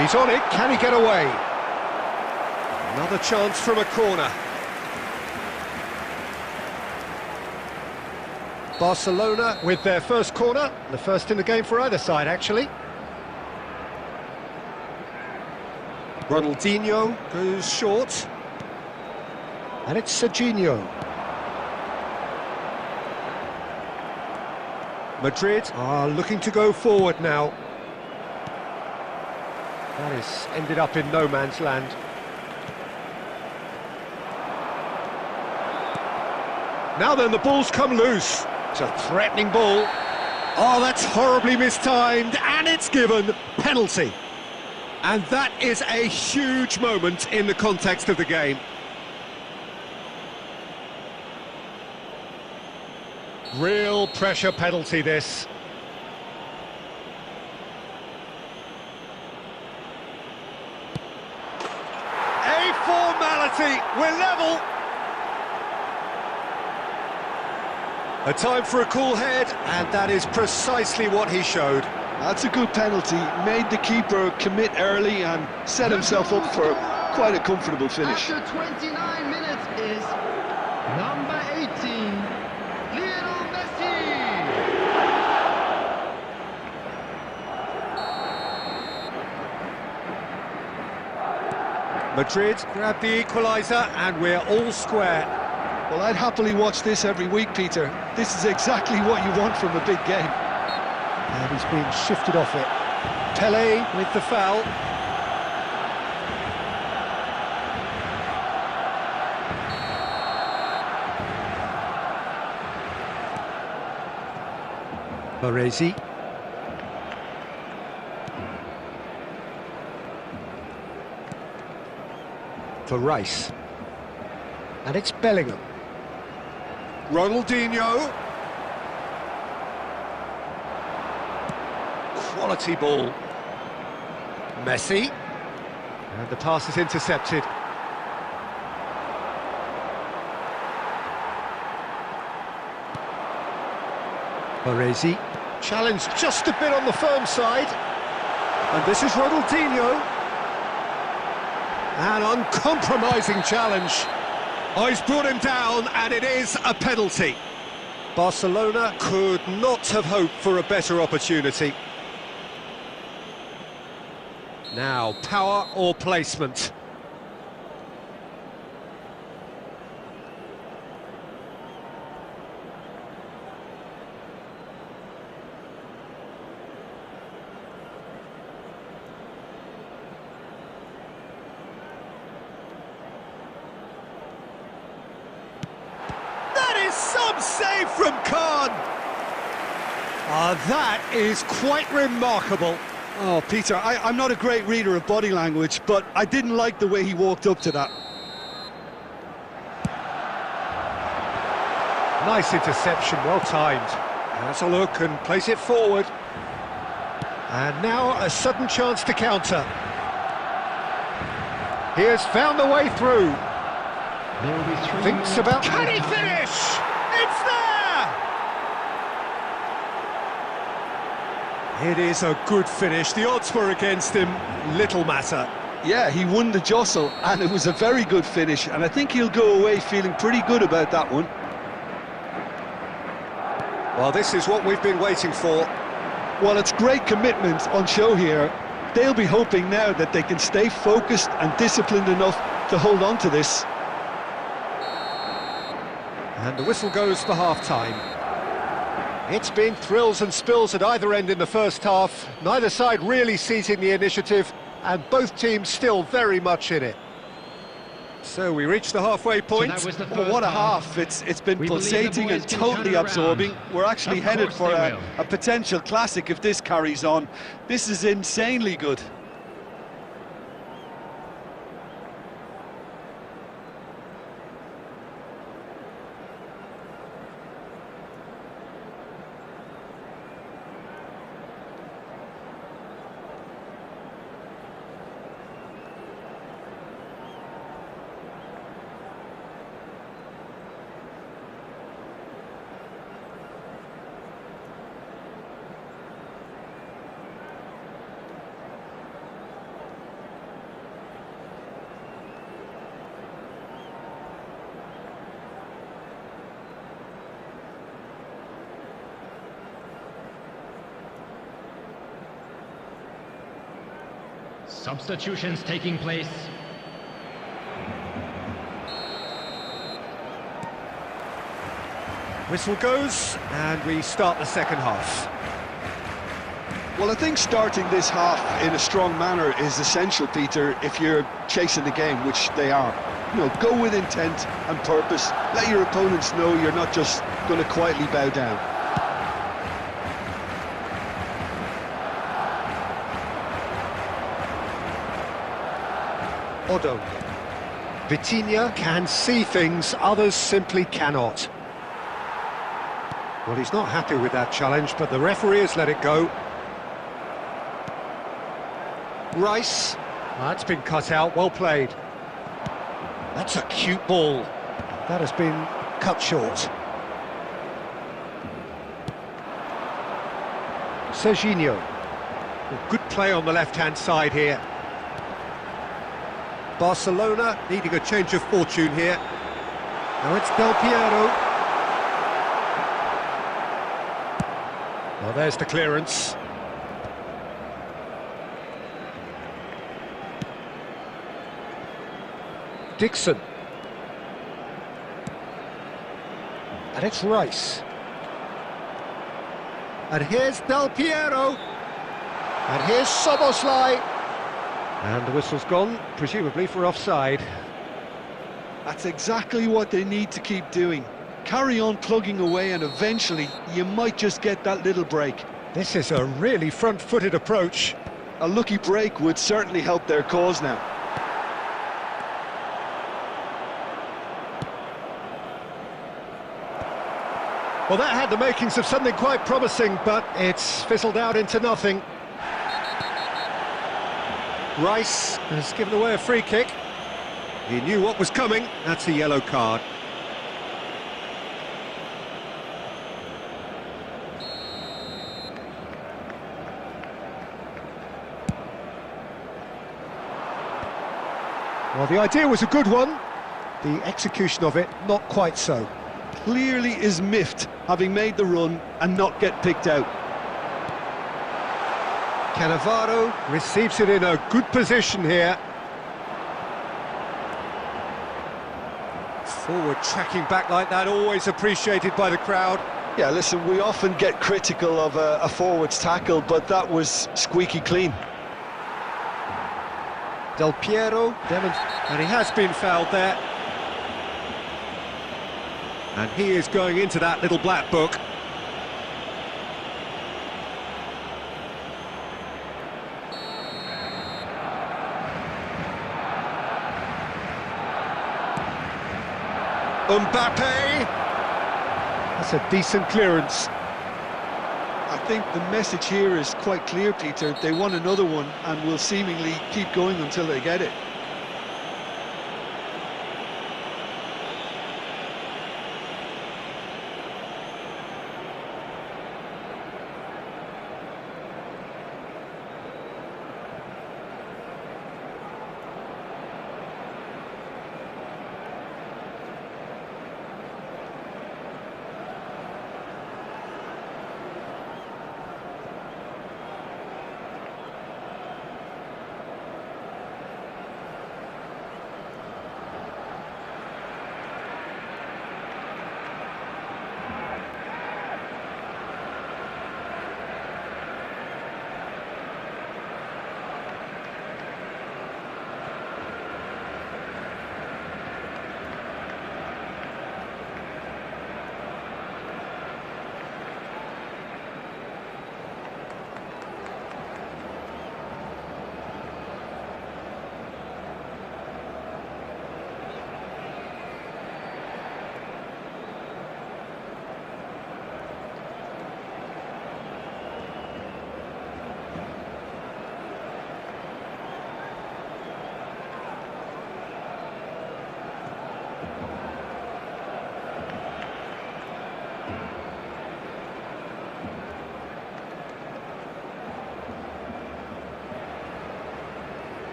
He's on it, can he get away? Another chance from a corner. Barcelona with their first corner, the first in the game for either side, actually. Ronaldinho goes short. And it's Serginho. Madrid are looking to go forward now. That has ended up in no man's land. Now then, the ball's come loose. It's a threatening ball. Oh, that's horribly mistimed, and it's given. Penalty. And that is a huge moment in the context of the game. Real pressure penalty, this. A formality, we're level. A time for a cool head, and that is precisely what he showed. That's a good penalty. Made the keeper commit early and set himself up for quite a comfortable finish. After 29 minutes is number 18, Lionel Messi. Madrid grab the equaliser and we're all square. Well, I'd happily watch this every week, Peter. This is exactly what you want from a big game. And he's being shifted off it. Pelé with the foul. Baresi. For Rice. And it's Bellingham. Ronaldinho. Quality ball. Messi. And the pass is intercepted. Baresi. Challenged just a bit on the firm side. And this is Ronaldinho. An uncompromising challenge. Oh, he's brought him down, and it is a penalty. Barcelona could not have hoped for a better opportunity. Now, power or placement? Some save from Khan. That is quite remarkable. Oh, Peter, I'm not a great reader of body language, but I didn't like the way he walked up to that. Nice interception, well timed. Has a look and plays it forward. And now a sudden chance to counter. He has found the way through. There will be 3 Thinks about... Can he finish? It's there! It is a good finish. The odds were against him. Little matter. Yeah, he won the jostle, and it was a very good finish, and I think he'll go away feeling pretty good about that one. Well, this is what we've been waiting for. Well, it's great commitment on show here. They'll be hoping now that they can stay focused and disciplined enough to hold on to this. And the whistle goes for half-time. It's been thrills and spills at either end in the first half. Neither side really seizing the initiative, and both teams still very much in it. So we reach the halfway point. So that was the Well, what a half. half. It's been We believe the pulsating boys and can totally turn it absorbing. around. We're actually Of headed course for they a will. potential classic if this carries on. This is insanely good. Substitutions taking place. Whistle goes, and we start the second half. Well, I think starting this half in a strong manner is essential, Peter, if you're chasing the game, which they are. You know, go with intent and purpose. Let your opponents know you're not just going to quietly bow down. Odo. Vitinha can see things others simply cannot. Well, he's not happy with that challenge, but the referee has let it go. Rice. That's been cut out, well played. That's a cute ball. That has been cut short. Serginho. Well, good play on the left-hand side here. Barcelona needing a change of fortune here. Now it's Del Piero. Well, there's the clearance. Dixon. And it's Rice. And here's Del Piero. And here's Soboslai. And the whistle's gone, presumably for offside. That's exactly what they need to keep doing. Carry on plugging away and eventually you might just get that little break. This is a really front-footed approach. A lucky break would certainly help their cause now. Well, that had the makings of something quite promising, but it's fizzled out into nothing. Rice has given away a free kick. He knew what was coming. That's a yellow card. Well, the idea was a good one. The execution of it, not quite so. Clearly is miffed, having made the run and not get picked out. Cannavaro receives it in a good position here. Forward tracking back like that, always appreciated by the crowd. Yeah, listen, we often get critical of a forward's tackle, but that was squeaky clean. Del Piero, and he has been fouled there. And he is going into that little black book. Mbappe! That's a decent clearance. I think the message here is quite clear, Peter. They want another one and will seemingly keep going until they get it.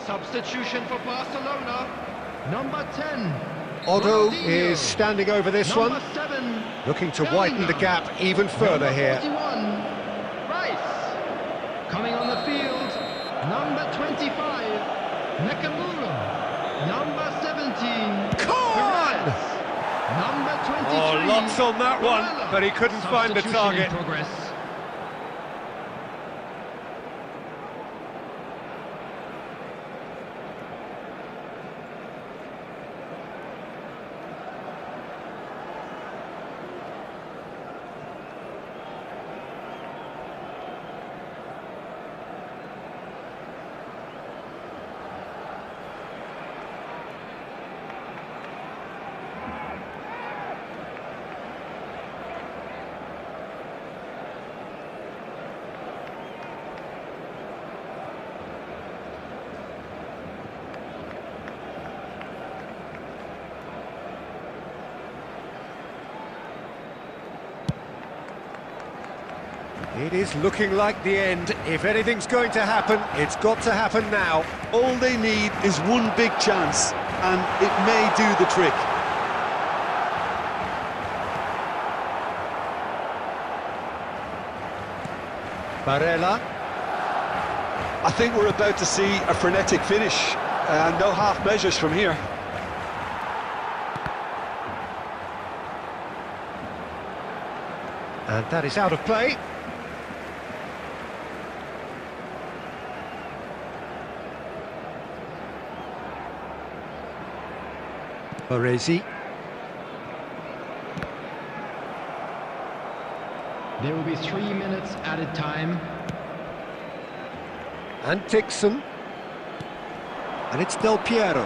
Substitution for Barcelona. Number 10. Otto Ronaldinho. is standing over this Number one, 7. looking to widen the gap even further Number here. 41. Rice. Coming on the field. Number 25. Nakamura. Number 17. Con! Perez. Number 23. Oh, lots on that one, Ronaldo. but he couldn't find the Substitution in target. progress. It is looking like the end. If anything's going to happen, it's got to happen now. All they need is one big chance, and it may do the trick. Barella. I think we're about to see a frenetic finish, and no half measures from here. And that is out of play. Baresi. There will be 3 minutes added time. And Dixon. And it's Del Piero.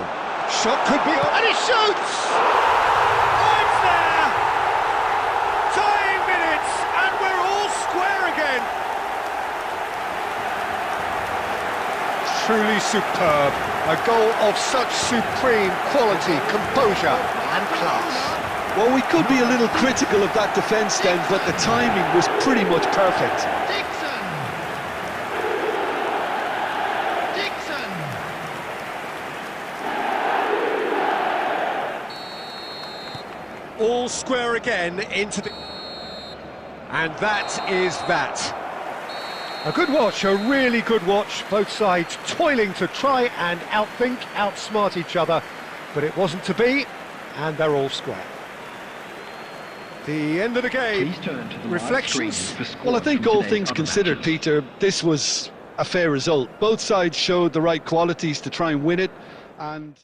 Shot could be on, and he shoots! Oh, it's there! Tying minutes, and we're all square again. Truly superb. A goal of such supreme quality, composure and class. Well, we could be a little critical of that defence then, but the timing was pretty much perfect. Dixon! Dixon! All square again into the... And that is that. A good watch, a really good watch. Both sides toiling to try and outthink, outsmart each other. But it wasn't to be, and they're all square. The end of the game. Please turn to the Reflections? Well, I think all things considered, Peter, this was a fair result. Both sides showed the right qualities to try and win it, and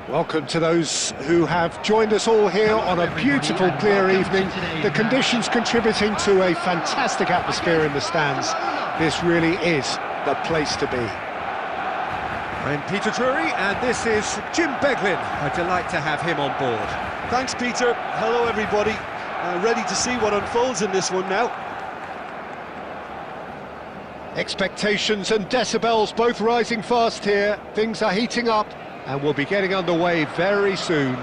Welcome to those who have joined us all here on a beautiful, clear evening. The conditions contributing to a fantastic atmosphere in the stands. This really is the place to be. I'm Peter Drury, and this is Jim Beglin. A delight to have him on board. Thanks, Peter. Hello, everybody. Ready to see what unfolds in this one now. Expectations and decibels both rising fast here. Things are heating up, and we'll be getting underway very soon.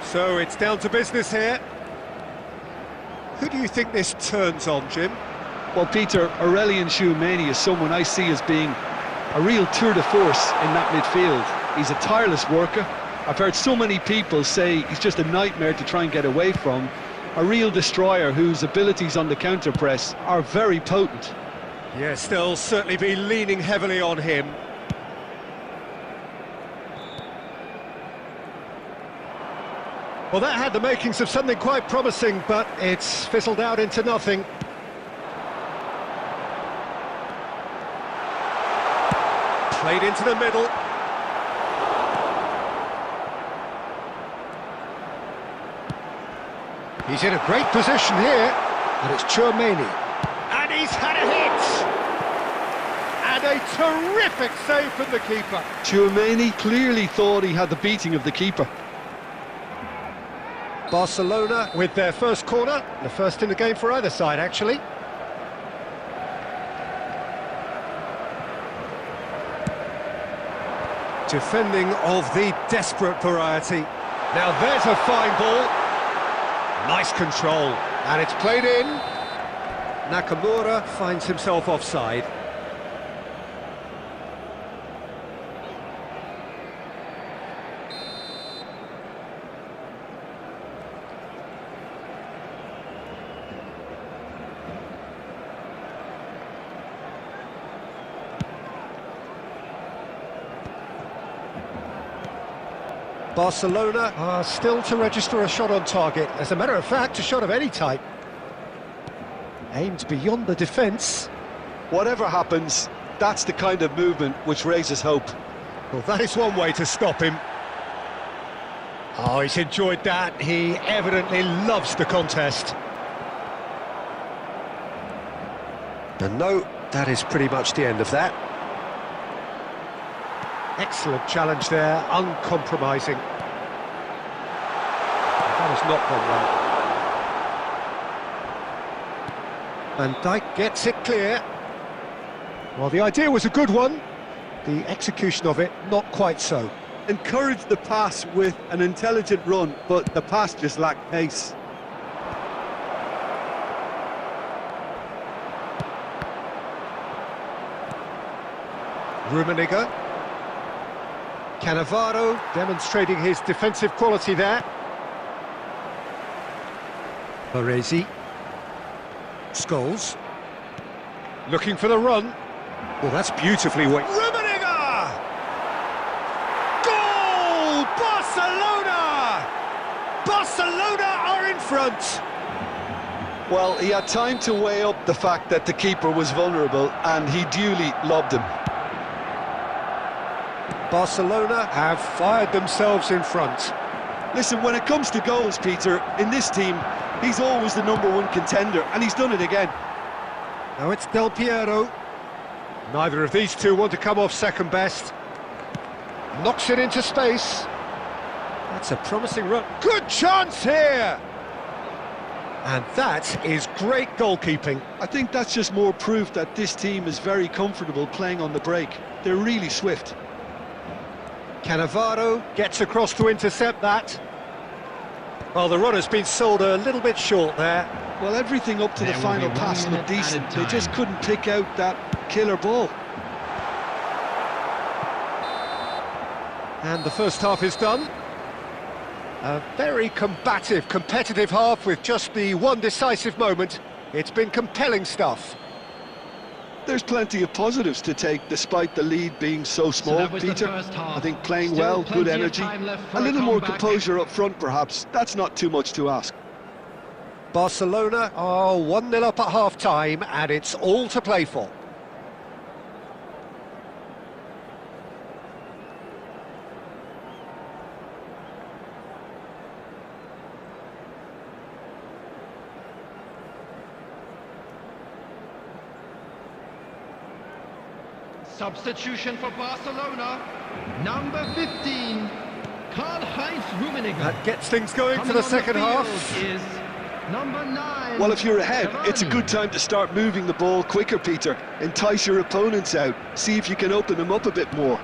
So it's down to business here. Who do you think this turns on, Jim? Well, Peter, Aurelien Tchouameni is someone I see as being a real tour de force in that midfield. He's a tireless worker. I've heard so many people say he's just a nightmare to try and get away from. A real destroyer whose abilities on the counter-press are very potent. Yes, they'll certainly be leaning heavily on him. Well, that had the makings of something quite promising, but it's fizzled out into nothing. Played into the middle. He's in a great position here, and it's Tchouameni. And he's had a hit! And a terrific save from the keeper. Tchouameni clearly thought he had the beating of the keeper. Barcelona with their first corner, the first in the game for either side, actually. Defending of the desperate variety. Now there's a fine ball. Nice control. And it's played in. Nakamura finds himself offside. Barcelona are still to register a shot on target. As a matter of fact, a shot of any type. Aimed beyond the defence. Whatever happens, that's the kind of movement which raises hope. Well, that is one way to stop him. Oh, he's enjoyed that. He evidently loves the contest. And no, that is pretty much the end of that. Excellent challenge there, uncompromising. That has not gone well. Van Dijk gets it clear. Well, the idea was a good one. The execution of it, not quite so. Encouraged the pass with an intelligent run, but the pass just lacked pace. Rummenigge. Cannavaro demonstrating his defensive quality there. Baresi. Scholes. Looking for the run. Well, that's beautifully weighted. Rummenigge! Goal! Barcelona! Barcelona are in front! Well, he had time to weigh up the fact that the keeper was vulnerable, and he duly lobbed him. Barcelona have fired themselves in front. Listen, when it comes to goals, Peter, in this team, he's always the #1 contender, and he's done it again. Now it's Del Piero. Neither of these two want to come off second best. Knocks it into space. That's a promising run. Good chance here! And that is great goalkeeping. I think that's just more proof that this team is very comfortable playing on the break. They're really swift. Cannavaro gets across to intercept that. Well, the run has been sold a little bit short there. Well, everything up to the final pass looked decent. They just couldn't pick out that killer ball. And the first half is done. A very combative, competitive half with just the one decisive moment. It's been compelling stuff. There's plenty of positives to take despite the lead being so small, that was the Peter. first half. I think playing Still well, good plenty of energy, time left for a a little more comeback. composure up front perhaps. That's not too much to ask. Barcelona are 1-0 up at half-time, and it's all to play for. Substitution for Barcelona. Number 15, Karl-Heinz Rummenigge. That gets things going for Coming the on second field half. is number 9. Well, if you're ahead, Cavani. it's a good time to start moving the ball quicker, Peter. Entice your opponents out. See if you can open them up a bit more.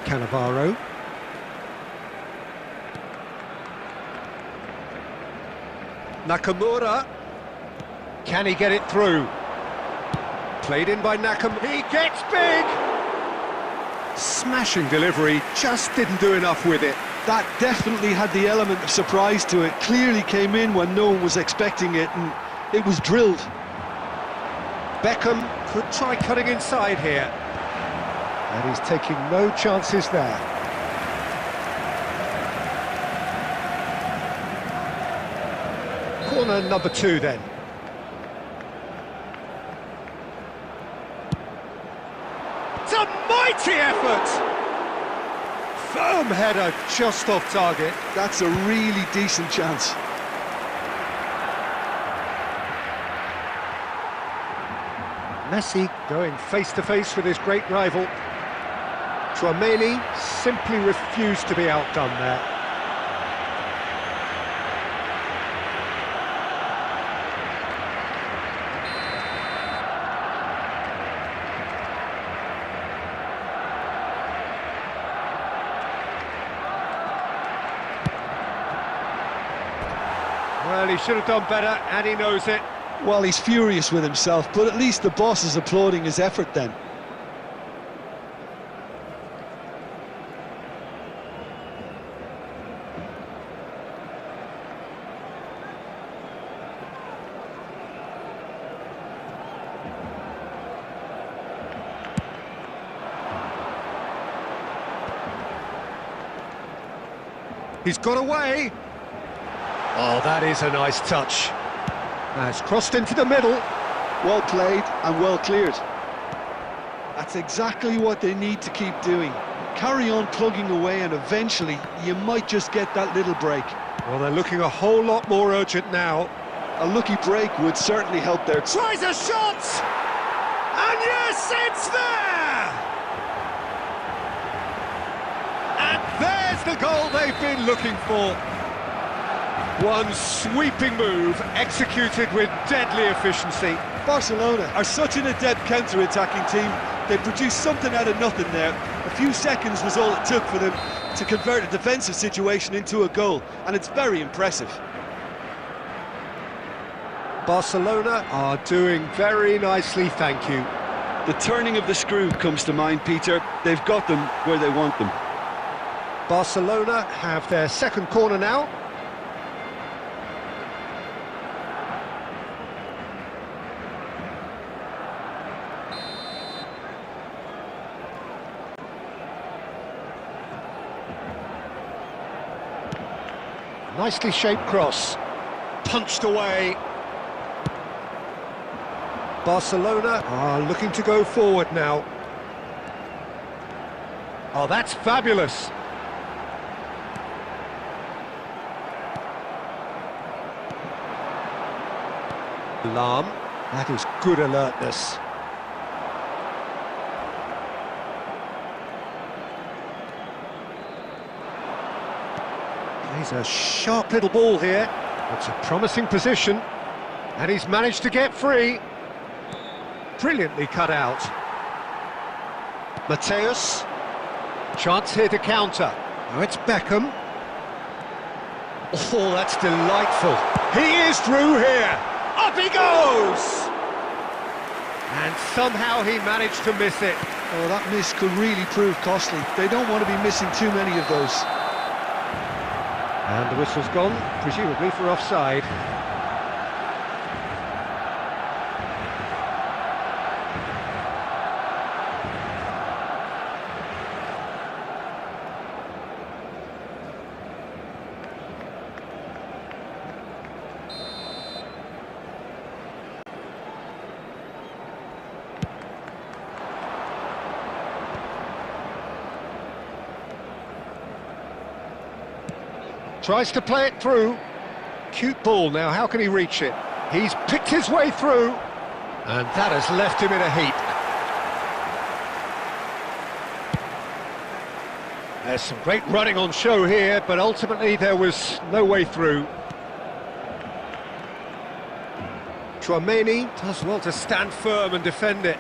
Cannavaro. Nakamura. Can he get it through? Played in by Nakamura. He gets big! Smashing delivery, just didn't do enough with it. That definitely had the element of surprise to it. Clearly came in when no one was expecting it, and it was drilled. Beckham could try cutting inside here. And he's taking no chances there. Corner number 2 then. It's a mighty effort! Firm header just off target. That's a really decent chance. Messi going face-to-face with his great rival. Tchouaméni simply refused to be outdone there. Well, he should have done better, and he knows it. Well, he's furious with himself, but at least the boss is applauding his effort then. He's got away. Oh, that is a nice touch. That's crossed into the middle. Well played and well cleared. That's exactly what they need to keep doing. Carry on plugging away and eventually you might just get that little break. Well, they're looking a whole lot more urgent now. A lucky break would certainly help their... Tries a shot! And yes, it's there! And there's the goal they've been looking for. One sweeping move, executed with deadly efficiency. Barcelona are such an adept counter-attacking team. They produced something out of nothing there. A few seconds was all it took for them to convert a defensive situation into a goal, and it's very impressive. Barcelona are doing very nicely, thank you. The turning of the screw comes to mind, Peter. They've got them where they want them. Barcelona have their second corner now. Nicely shaped cross, punched away. Barcelona are looking to go forward now. Oh, that's fabulous. Lam, that is good alertness. He's a sharp little ball here. It's a promising position, and he's managed to get free. Brilliantly cut out. Mateus, chance here to counter. Now it's Beckham. Oh, that's delightful. He is through here. Up he goes! And somehow he managed to miss it. Oh, that miss could really prove costly. They don't want to be missing too many of those. And the whistle's gone, presumably for offside. Tries to play it through. Cute ball now, how can he reach it? He's picked his way through. And that has left him in a heap. There's some great running on show here, but ultimately there was no way through. Chouameni does well to stand firm and defend it.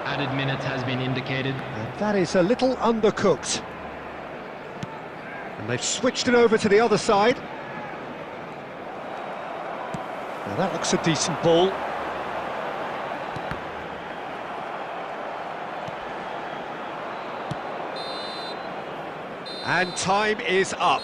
Added minutes has been indicated. And that is a little undercooked. And they've switched it over to the other side. Now that looks a decent ball. And time is up.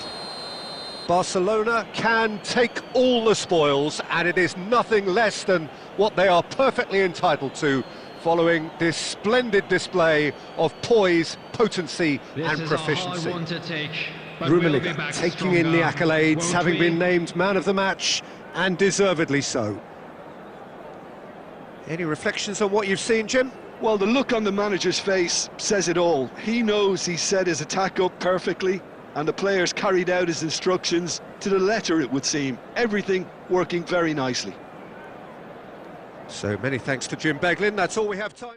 Barcelona can take all the spoils, and it is nothing less than what they are perfectly entitled to, following this splendid display of poise, potency and proficiency. Rummenigge taking in the accolades, having been named man of the match, and deservedly so. Any reflections on what you've seen, Jim? Well, the look on the manager's face says it all. He knows he set his attack up perfectly, and the players carried out his instructions to the letter, it would seem. Everything working very nicely. So many thanks to Jim Beglin. That's all we have time.